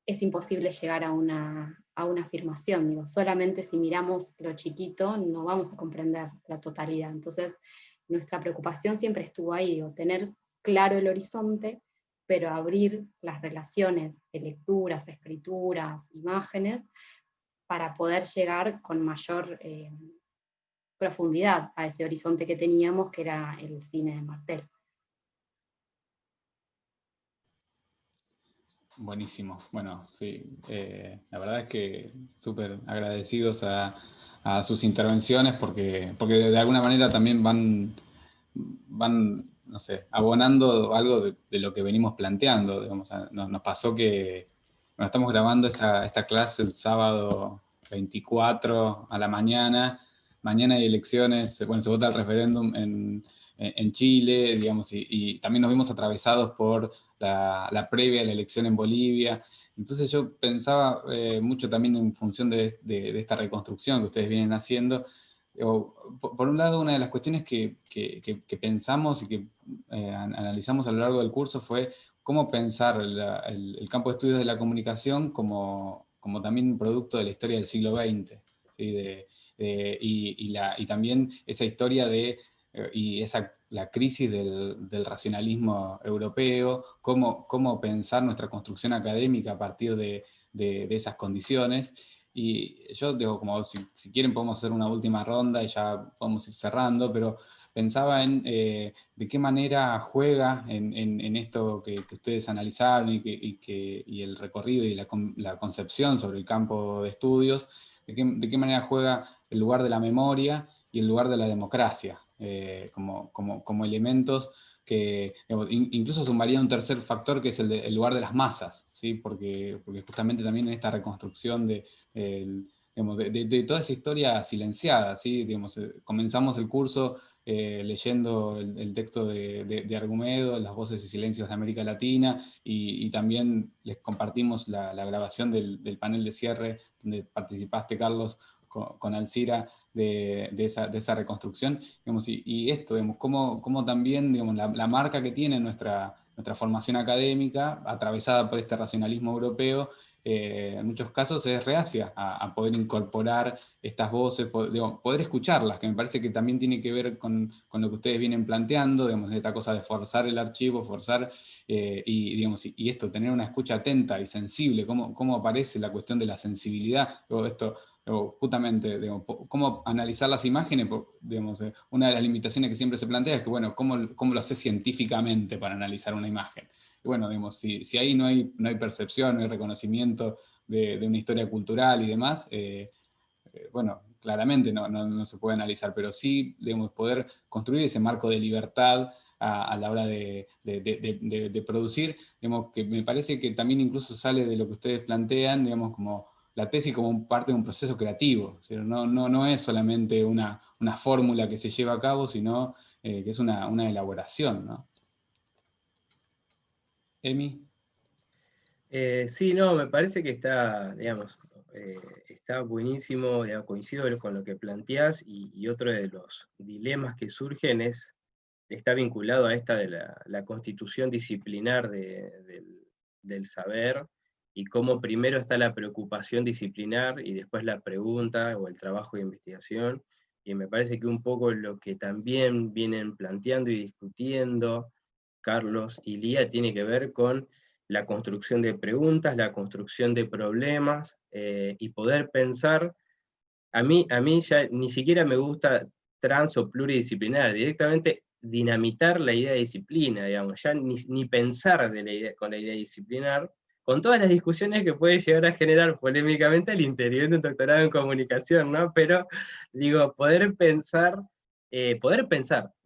es imposible llegar a una afirmación. Digo, solamente si miramos lo chiquito no vamos a comprender la totalidad. Entonces, nuestra preocupación siempre estuvo ahí, digo, tener claro el horizonte, pero abrir las relaciones de lecturas, escrituras, imágenes, para poder llegar con mayor profundidad a ese horizonte que teníamos, que era el cine de Martel. Buenísimo. Bueno, sí, la verdad es que súper agradecidos a sus intervenciones porque de alguna manera también van, no sé, abonando algo de lo que venimos planteando. Digamos, nos pasó que bueno, estamos grabando esta clase el sábado 24 a la mañana. Mañana hay elecciones, bueno, se vota el referéndum en Chile, digamos, y también nos vimos atravesados por la previa de la elección en Bolivia. Entonces yo pensaba mucho también en función de esta reconstrucción que ustedes vienen haciendo. Por un lado, una de las cuestiones que pensamos y que analizamos a lo largo del curso fue cómo pensar el campo de estudios de la comunicación como también un producto de la historia del siglo XX, ¿sí? Y también esa historia y la crisis del racionalismo europeo, cómo pensar nuestra construcción académica a partir de esas condiciones. Y yo digo, como si quieren podemos hacer una última ronda y ya podemos ir cerrando, pero pensaba en de qué manera juega en esto que ustedes analizaron y el recorrido y la concepción sobre el campo de estudios, de qué manera juega el lugar de la memoria y el lugar de la democracia como elementos que digamos, incluso sumaría un tercer factor que es el lugar de las masas, ¿sí? Porque justamente también en esta reconstrucción digamos, de toda esa historia silenciada, ¿sí? Digamos, comenzamos el curso leyendo el texto de Argumedo, Las voces y silencios de América Latina, y también les compartimos la grabación del panel de cierre donde participaste, Carlos, con Alcira, de esa reconstrucción, digamos, y esto, digamos, cómo también, digamos, la marca que tiene nuestra formación académica, atravesada por este racionalismo europeo, en muchos casos es reacia a poder incorporar estas voces, poder escucharlas, que me parece que también tiene que ver con lo que ustedes vienen planteando, digamos, esta cosa de forzar el archivo, digamos, y esto, tener una escucha atenta y sensible, cómo aparece la cuestión de la sensibilidad, esto, justamente, digamos, cómo analizar las imágenes, digamos, una de las limitaciones que siempre se plantea es que, bueno, ¿cómo lo haces científicamente para analizar una imagen? Y bueno, digamos, si ahí no hay percepción, no hay reconocimiento de una historia cultural y demás, bueno, claramente no se puede analizar, pero sí, digamos, poder construir ese marco de libertad a la hora de producir, digamos, que me parece que también incluso sale de lo que ustedes plantean, digamos, como la tesis como parte de un proceso creativo, o sea, no es solamente una fórmula que se lleva a cabo, sino que es una elaboración, ¿no? Emi. Sí, no, me parece que está, digamos, está buenísimo, digamos, coincido con lo que planteás, y otro de los dilemas que surgen está vinculado a esta de la constitución disciplinar del saber, y cómo primero está la preocupación disciplinar y después la pregunta o el trabajo de investigación, y me parece que un poco lo que también vienen planteando y discutiendo Carlos y Lía tiene que ver con la construcción de preguntas, la construcción de problemas, y poder pensar. A mí ya ni siquiera me gusta trans o pluridisciplinar, directamente dinamitar la idea de disciplina, digamos, ya ni pensar con la idea disciplinar, con todas las discusiones que puede llegar a generar polémicamente al interior de un doctorado en comunicación, ¿no? Pero, digo, poder pensar, de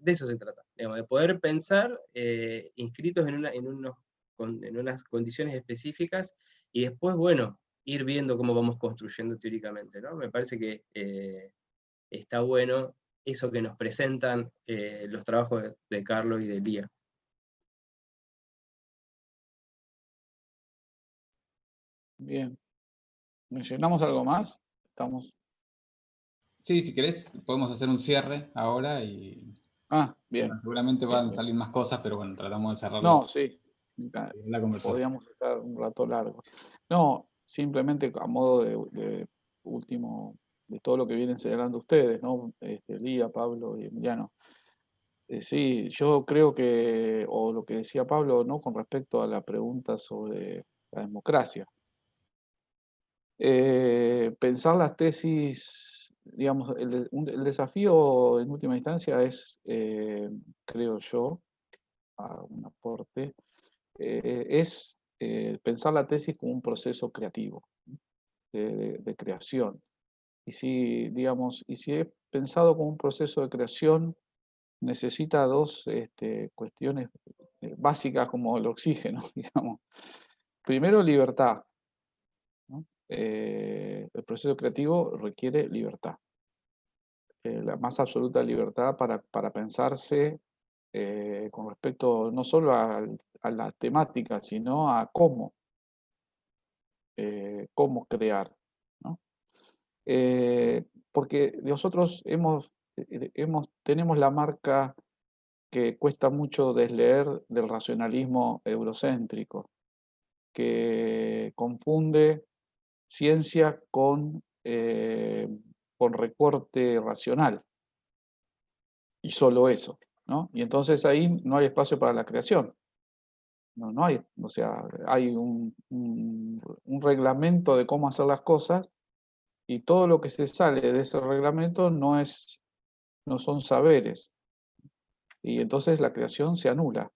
eso se trata, digamos, de poder pensar inscritos en unas condiciones específicas, y después, bueno, ir viendo cómo vamos construyendo teóricamente, ¿no? Me parece que está bueno eso que nos presentan los trabajos de Carlos y de Lía. Bien. ¿Mencionamos algo más? Estamos. Sí, si querés, podemos hacer un cierre ahora y Bien. bueno, seguramente van a Bien. salir más cosas, pero bueno, tratamos de cerrar No, sí. la conversación. Podríamos estar un rato largo. No, simplemente a modo de último, de todo lo que vienen señalando ustedes, ¿no? Lía, Pablo y Emiliano. Sí, yo creo que, o lo que decía Pablo, ¿no? Con respecto a la pregunta sobre la democracia. Pensar las tesis, digamos, el desafío en última instancia es, creo yo, a un aporte, es pensar la tesis como un proceso creativo, de creación. Y si, digamos, y si es pensado como un proceso de creación, necesita dos cuestiones básicas como el oxígeno, digamos. Primero, libertad, ¿no? El proceso creativo requiere libertad, la más absoluta libertad para pensarse con respecto no solo a la temática, sino a cómo crear, ¿no? Porque nosotros tenemos la marca que cuesta mucho desleer del racionalismo eurocéntrico, que confunde ciencia con recorte racional, y solo eso, ¿no? Y entonces ahí no hay espacio para la creación. No hay, o sea, hay un reglamento de cómo hacer las cosas, y todo lo que se sale de ese reglamento no son saberes, y entonces la creación se anula.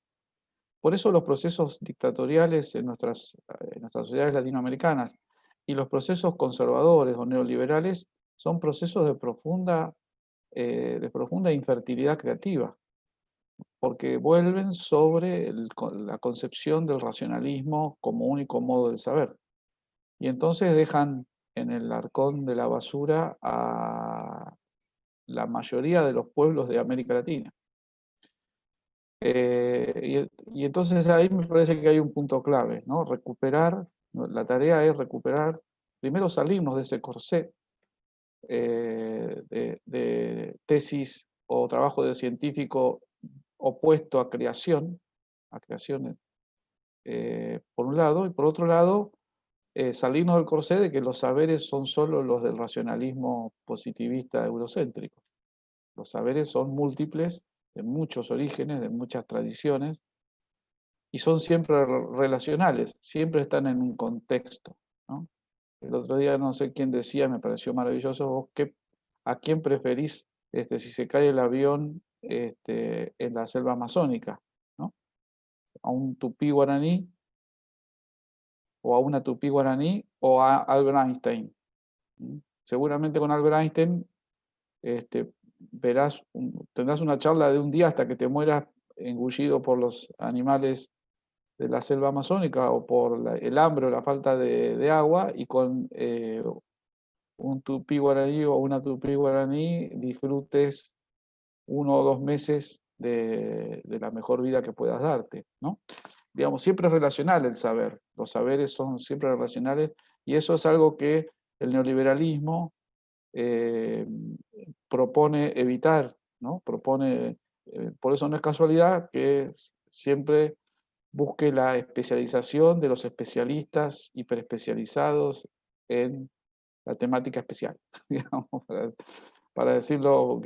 Por eso los procesos dictatoriales en nuestras sociedades latinoamericanas y los procesos conservadores o neoliberales son procesos de profunda infertilidad creativa, porque vuelven sobre la concepción del racionalismo como único modo del saber. Y entonces dejan en el arcón de la basura a la mayoría de los pueblos de América Latina. Y entonces ahí me parece que hay un punto clave, ¿no? Recuperar, la tarea es recuperar, primero salirnos de ese corsé de tesis o trabajo de científico opuesto a creaciones, por un lado, y por otro lado, salirnos del corsé de que los saberes son solo los del racionalismo positivista eurocéntrico. Los saberes son múltiples, de muchos orígenes, de muchas tradiciones, y son siempre relacionales, siempre están en un contexto, ¿no? El otro día no sé quién decía, me pareció maravilloso, vos ¿a quién preferís si se cae el avión en la selva amazónica, ¿no? ¿A un tupí guaraní o a una tupí guaraní o a Albert Einstein? ¿Mm? Seguramente con Albert Einstein tendrás una charla de un día hasta que te mueras engullido por los animales de la selva amazónica o por el hambre o la falta de agua, y con un tupí guaraní o una tupí guaraní disfrutes 1 o 2 meses de la mejor vida que puedas darte, ¿no? Digamos, siempre es relacional el saber, los saberes son siempre relacionales, y eso es algo que el neoliberalismo eh, propone evitar, ¿no? Por eso no es casualidad que siempre busque la especialización de los especialistas hiperespecializados en la temática especial, digamos, para decirlo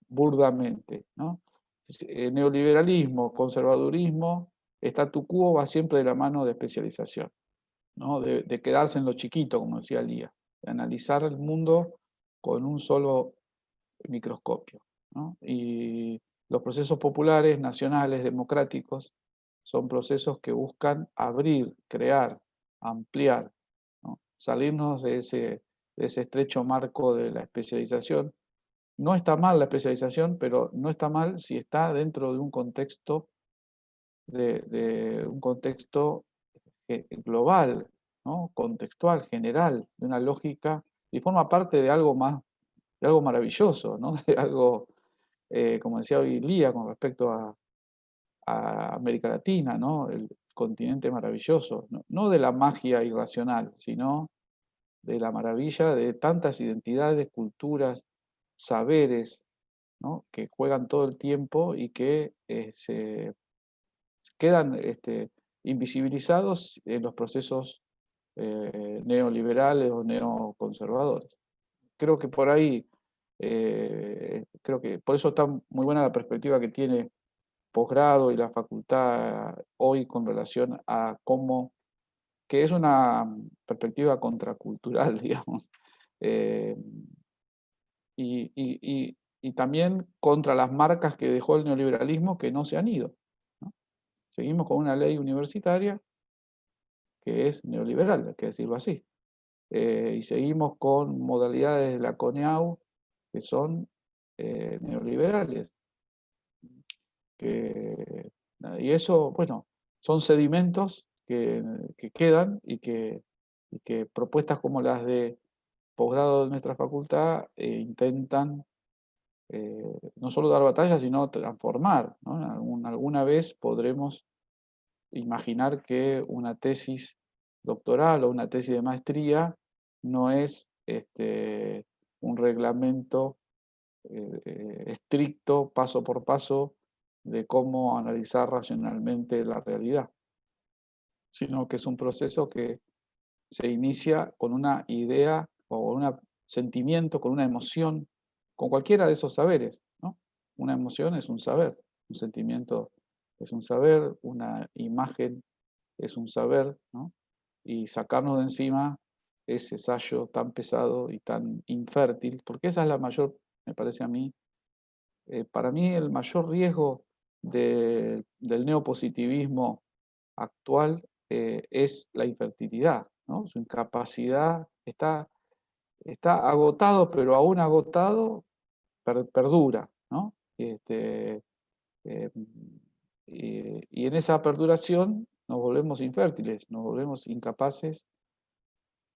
burdamente, ¿no? Neoliberalismo, conservadurismo, statu quo va siempre de la mano de especialización, ¿no? De quedarse en lo chiquito, como decía Lía, de analizar el mundo con un solo microscopio, ¿no? Y los procesos populares, nacionales, democráticos, son procesos que buscan abrir, crear, ampliar, ¿no? Salirnos de ese estrecho marco de la especialización. No está mal la especialización, pero no está mal si está dentro de un contexto, de un contexto global, ¿no? Contextual, general, de una lógica, y forma parte de algo más, de algo maravilloso, ¿no? De algo, como decía hoy Lía, con respecto a América Latina, ¿no? El continente maravilloso, no de la magia irracional, sino de la maravilla de tantas identidades, culturas, saberes, ¿no? Que juegan todo el tiempo y que se quedan invisibilizados en los procesos neoliberales o neoconservadores. Creo que por ahí, creo que por eso está muy buena la perspectiva que tiene posgrado y la facultad hoy con relación a cómo, que es una perspectiva contracultural, digamos, eh, y también contra las marcas que dejó el neoliberalismo que no se han ido, ¿no? Seguimos con una ley universitaria que es neoliberal, hay que decirlo así. Y seguimos con modalidades de la CONEAU que son neoliberales. Y eso, bueno, son sedimentos que quedan y que propuestas como las de posgrado de nuestra facultad intentan no solo dar batalla, sino transformar, ¿no? Alguna vez podremos imaginar que una tesis doctoral o una tesis de maestría no es un reglamento estricto, paso por paso, de cómo analizar racionalmente la realidad, sino que es un proceso que se inicia con una idea o un sentimiento, con una emoción, con cualquiera de esos saberes, ¿no? Una emoción es un saber, un sentimiento es un saber, una imagen es un saber, ¿no? Y sacarnos de encima ese sayo tan pesado y tan infértil, porque esa es la mayor, me parece a mí, para mí el mayor riesgo del neopositivismo actual es la infertilidad, ¿no? Su incapacidad está agotado, pero aún agotado perdura, ¿no? Y en esa perduración nos volvemos infértiles, nos volvemos incapaces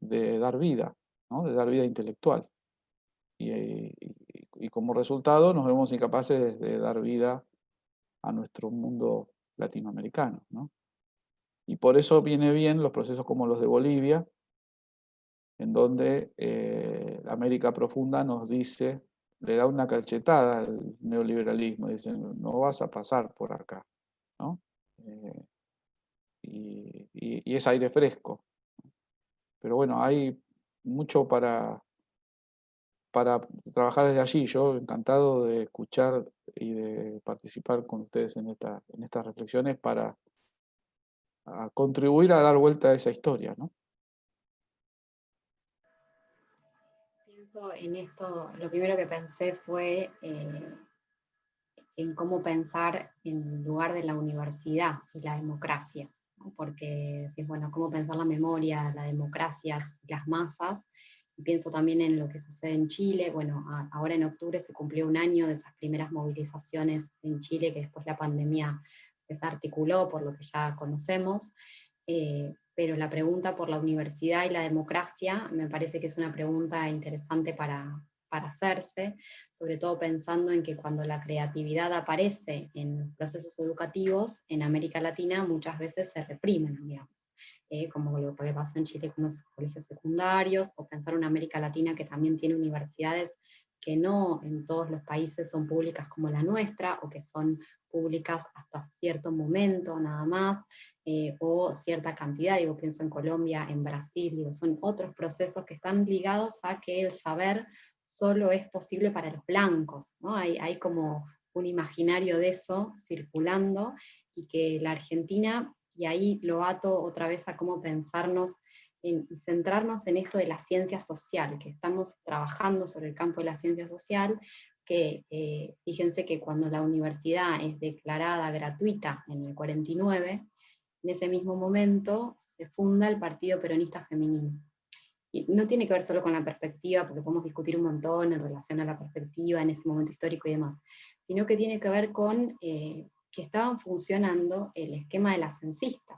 de dar vida, ¿no? De dar vida intelectual. Y como resultado nos vemos incapaces de dar vida a nuestro mundo latinoamericano, ¿no? Y por eso viene bien los procesos como los de Bolivia, en donde América Profunda nos dice, le da una cachetada al neoliberalismo, dice, no vas a pasar por acá, ¿no? Y es aire fresco. Pero bueno, hay mucho para trabajar desde allí. Yo encantado de escuchar y de participar con ustedes en estas reflexiones para contribuir a dar vuelta a esa historia, ¿no? Pienso en esto, lo primero que pensé fue en cómo pensar en lugar de la universidad y la democracia, ¿no? Porque, bueno, cómo pensar la memoria, la democracia, las masas. Y pienso también en lo que sucede en Chile. Bueno, ahora en octubre se cumplió un año de esas primeras movilizaciones en Chile, que después la pandemia desarticuló, por lo que ya conocemos. Pero la pregunta por la universidad y la democracia me parece que es una pregunta interesante para hacerse, sobre todo pensando en que cuando la creatividad aparece en procesos educativos, en América Latina muchas veces se reprimen, digamos. Como lo que pasó en Chile con los colegios secundarios, o pensar una América Latina que también tiene universidades que no en todos los países son públicas como la nuestra, o que son públicas hasta cierto momento nada más, o cierta cantidad, digo, pienso en Colombia, en Brasil, digo, son otros procesos que están ligados a que el saber solo es posible para los blancos, ¿no? Hay como un imaginario de eso circulando, y que la Argentina, y ahí lo ato otra vez a cómo pensarnos y centrarnos en esto de la ciencia social, que estamos trabajando sobre el campo de la ciencia social, que fíjense que cuando la universidad es declarada gratuita en el 49, en ese mismo momento se funda el Partido Peronista Femenino. Y no tiene que ver solo con la perspectiva, porque podemos discutir un montón en relación a la perspectiva en ese momento histórico y demás, sino que tiene que ver con que estaban funcionando el esquema de las censistas,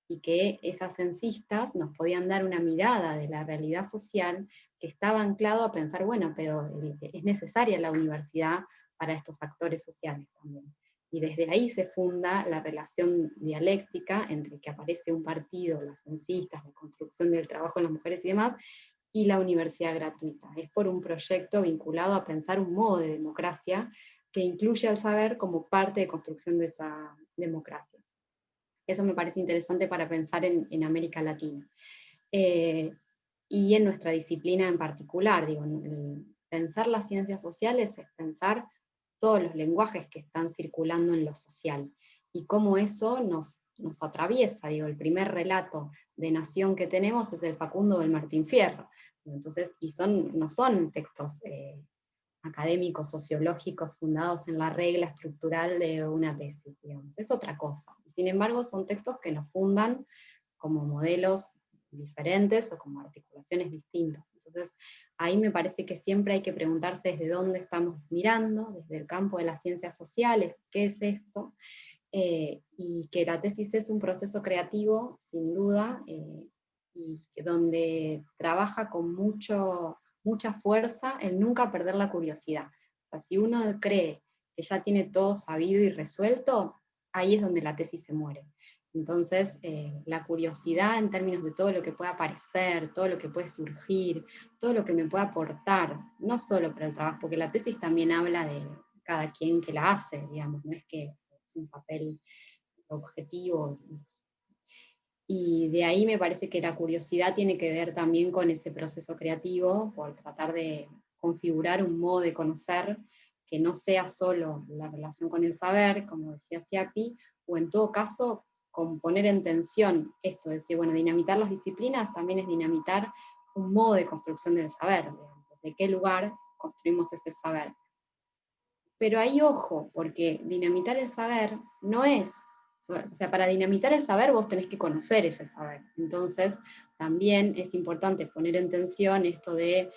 y que esas censistas nos podían dar una mirada de la realidad social que estaba anclado a pensar, bueno, pero es necesaria la universidad para estos actores sociales también. Y desde ahí se funda la relación dialéctica entre que aparece un partido, las censistas, la construcción del trabajo en las mujeres y demás, y la universidad gratuita. Es por un proyecto vinculado a pensar un modo de democracia que incluye al saber como parte de construcción de esa democracia. Eso me parece interesante para pensar en América Latina. Y en nuestra disciplina en particular, digo, pensar las ciencias sociales es pensar todos los lenguajes que están circulando en lo social, y cómo eso nos atraviesa. Digo, el primer relato de nación que tenemos es el Facundo del Martín Fierro. Entonces, y no son textos académicos, sociológicos, fundados en la regla estructural de una tesis, digamos. Es otra cosa. Sin embargo, son textos que nos fundan como modelos diferentes o como articulaciones distintas. Entonces, ahí me parece que siempre hay que preguntarse desde dónde estamos mirando, desde el campo de las ciencias sociales, ¿qué es esto? Y que la tesis es un proceso creativo, sin duda, y donde trabaja con mucha fuerza el nunca perder la curiosidad. O sea, si uno cree que ya tiene todo sabido y resuelto, ahí es donde la tesis se muere. Entonces, la curiosidad en términos de todo lo que puede aparecer, todo lo que puede surgir, todo lo que me puede aportar, no solo para el trabajo, porque la tesis también habla de cada quien que la hace, digamos, no es que es un papel objetivo. Y de ahí me parece que la curiosidad tiene que ver también con ese proceso creativo, por tratar de configurar un modo de conocer que no sea solo la relación con el saber, como decía Siapi, o en todo caso, con poner en tensión esto de decir, bueno, dinamitar las disciplinas también es dinamitar un modo de construcción del saber, digamos, de qué lugar construimos ese saber. Pero ahí ojo, porque dinamitar el saber no es, o sea, para dinamitar el saber vos tenés que conocer ese saber. Entonces, también es importante poner en tensión esto de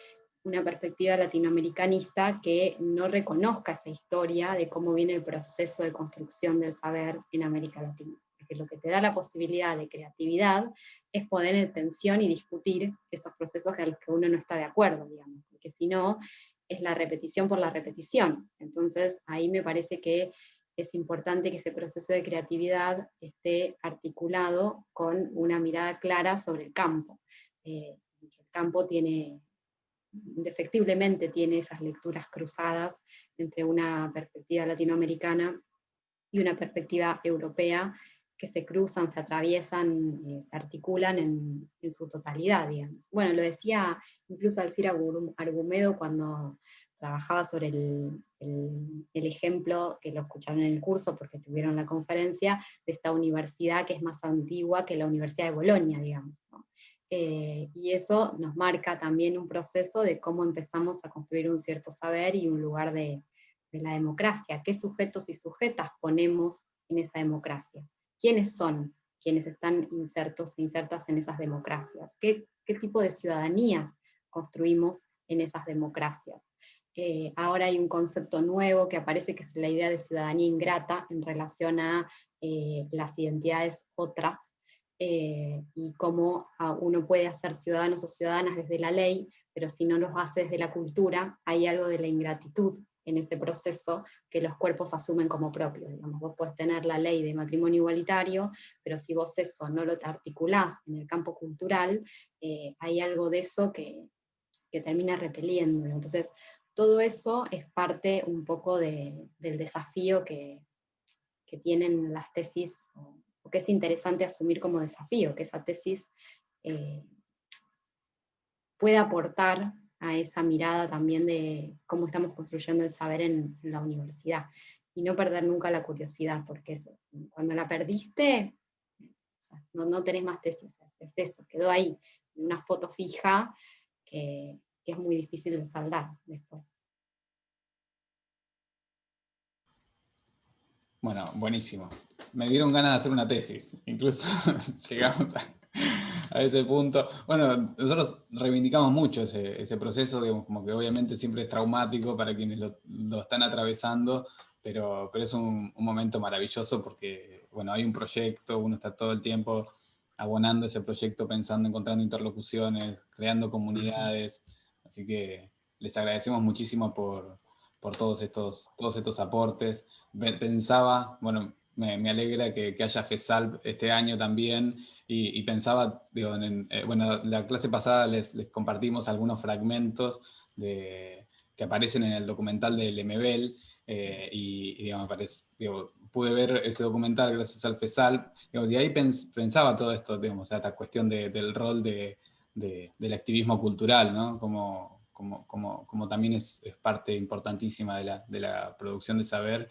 una perspectiva latinoamericanista que no reconozca esa historia de cómo viene el proceso de construcción del saber en América Latina. Porque lo que te da la posibilidad de creatividad es poner en tensión y discutir esos procesos a los que uno no está de acuerdo, digamos, porque si no, es la repetición por la repetición. Entonces, ahí me parece que es importante que ese proceso de creatividad esté articulado con una mirada clara sobre el campo. El campo tiene, indefectiblemente tiene esas lecturas cruzadas entre una perspectiva latinoamericana y una perspectiva europea, que se cruzan, se atraviesan, se articulan en su totalidad, digamos. Bueno, lo decía incluso Alcira Argumedo cuando trabajaba sobre el ejemplo, que lo escucharon en el curso porque tuvieron la conferencia, de esta universidad que es más antigua que la Universidad de Bolonia, digamos, ¿no? Y eso nos marca también un proceso de cómo empezamos a construir un cierto saber y un lugar de la democracia. ¿Qué sujetos y sujetas ponemos en esa democracia? ¿Quiénes son quienes están insertos e insertas en esas democracias? ¿Qué tipo de ciudadanías construimos en esas democracias? Ahora hay un concepto nuevo que aparece, que es la idea de ciudadanía ingrata en relación a las identidades otras, y cómo uno puede hacer ciudadanos o ciudadanas desde la ley, pero si no los hace desde la cultura, hay algo de la ingratitud en ese proceso que los cuerpos asumen como propio. Digamos, vos podés tener la ley de matrimonio igualitario, pero si vos eso no lo articulás en el campo cultural, hay algo de eso que termina repeliendo. Entonces, todo eso es parte un poco del desafío que tienen las tesis, o que es interesante asumir como desafío, que esa tesis pueda aportar a esa mirada también de cómo estamos construyendo el saber en la universidad, y no perder nunca la curiosidad, porque cuando la perdiste, o sea, no tenés más tesis, es eso, quedó ahí, una foto fija que es muy difícil de saldar después. Bueno, buenísimo. Me dieron ganas de hacer una tesis, incluso llegamos a ese punto. Bueno, nosotros reivindicamos mucho ese proceso, digamos, como que obviamente siempre es traumático para quienes lo están atravesando, pero es un momento maravilloso porque, bueno, hay un proyecto, uno está todo el tiempo abonando ese proyecto, pensando, encontrando interlocuciones, creando comunidades, así que les agradecemos muchísimo por todos estos aportes. Pensaba, bueno, me alegra que haya FESALP este año también, y pensaba, digo, bueno, la clase pasada les compartimos algunos fragmentos que aparecen en el documental del MBEL, y digamos, pude ver ese documental gracias al FESALP, digamos, y ahí pensaba todo esto, digamos, esta cuestión del rol del activismo cultural, ¿no? Como también es parte importantísima de la producción de saber,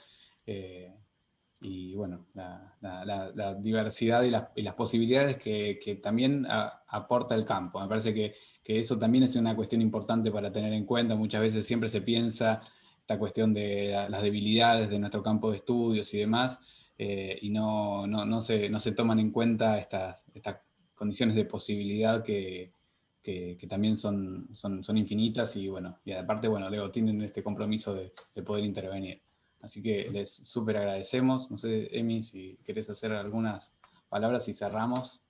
y bueno, la diversidad y las posibilidades que también aporta el campo. Me parece que eso también es una cuestión importante para tener en cuenta. Muchas veces siempre se piensa esta cuestión de las debilidades de nuestro campo de estudios y demás, y no se toman en cuenta estas condiciones de posibilidad que también son infinitas, y bueno, y aparte, bueno, Leo, tienen este compromiso de poder intervenir. Así que les súper agradecemos. No sé, Emi, si querés hacer algunas palabras y cerramos.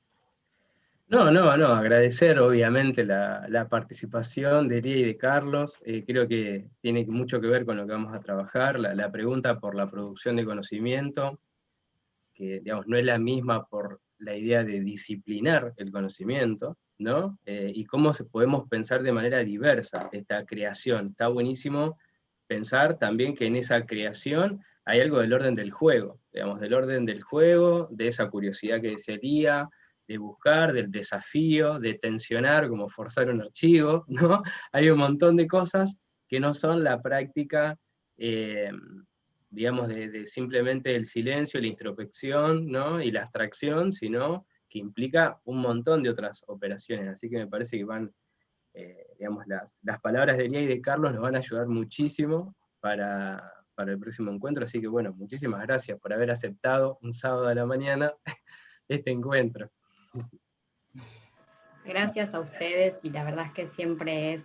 No, agradecer obviamente la participación de Elia y de Carlos. Creo que tiene mucho que ver con lo que vamos a trabajar, la pregunta por la producción de conocimiento, que digamos, no es la misma por la idea de disciplinar el conocimiento, ¿no? Y cómo podemos pensar de manera diversa esta creación. Está buenísimo pensar también que en esa creación hay algo del orden del juego, digamos, del orden del juego, de esa curiosidad que sería, de buscar, del desafío, de tensionar, como forzar un archivo, ¿no? Hay un montón de cosas que no son la práctica, digamos, de simplemente el silencio, la introspección, ¿no? Y la abstracción, sino que implica un montón de otras operaciones. Así que me parece que van, digamos, las palabras de Elia y de Carlos nos van a ayudar muchísimo para el próximo encuentro. Así que bueno, muchísimas gracias por haber aceptado un sábado a la mañana este encuentro. Gracias a ustedes, y la verdad es que siempre es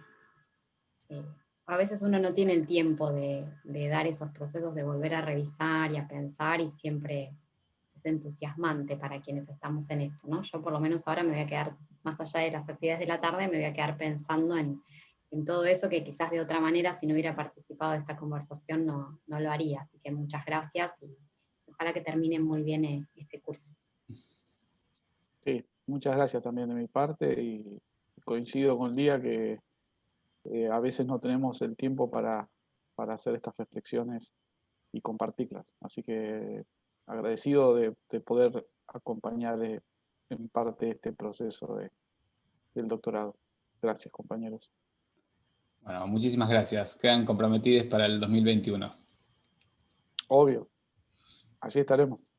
a veces uno no tiene el tiempo de dar esos procesos, de volver a revisar y a pensar, y siempre es entusiasmante para quienes estamos en esto, ¿no? Yo por lo menos ahora me voy a quedar, más allá de las actividades de la tarde, me voy a quedar pensando en todo eso que quizás de otra manera, si no hubiera participado de esta conversación, no lo haría. Así que muchas gracias y ojalá que termine muy bien este curso. Sí, muchas gracias también de mi parte, y coincido con Lía que a veces no tenemos el tiempo para hacer estas reflexiones y compartirlas. Así que agradecido de poder acompañar en parte este proceso del doctorado. Gracias, compañeros. Bueno, muchísimas gracias. Quedan comprometidos para el 2021. Obvio, allí estaremos.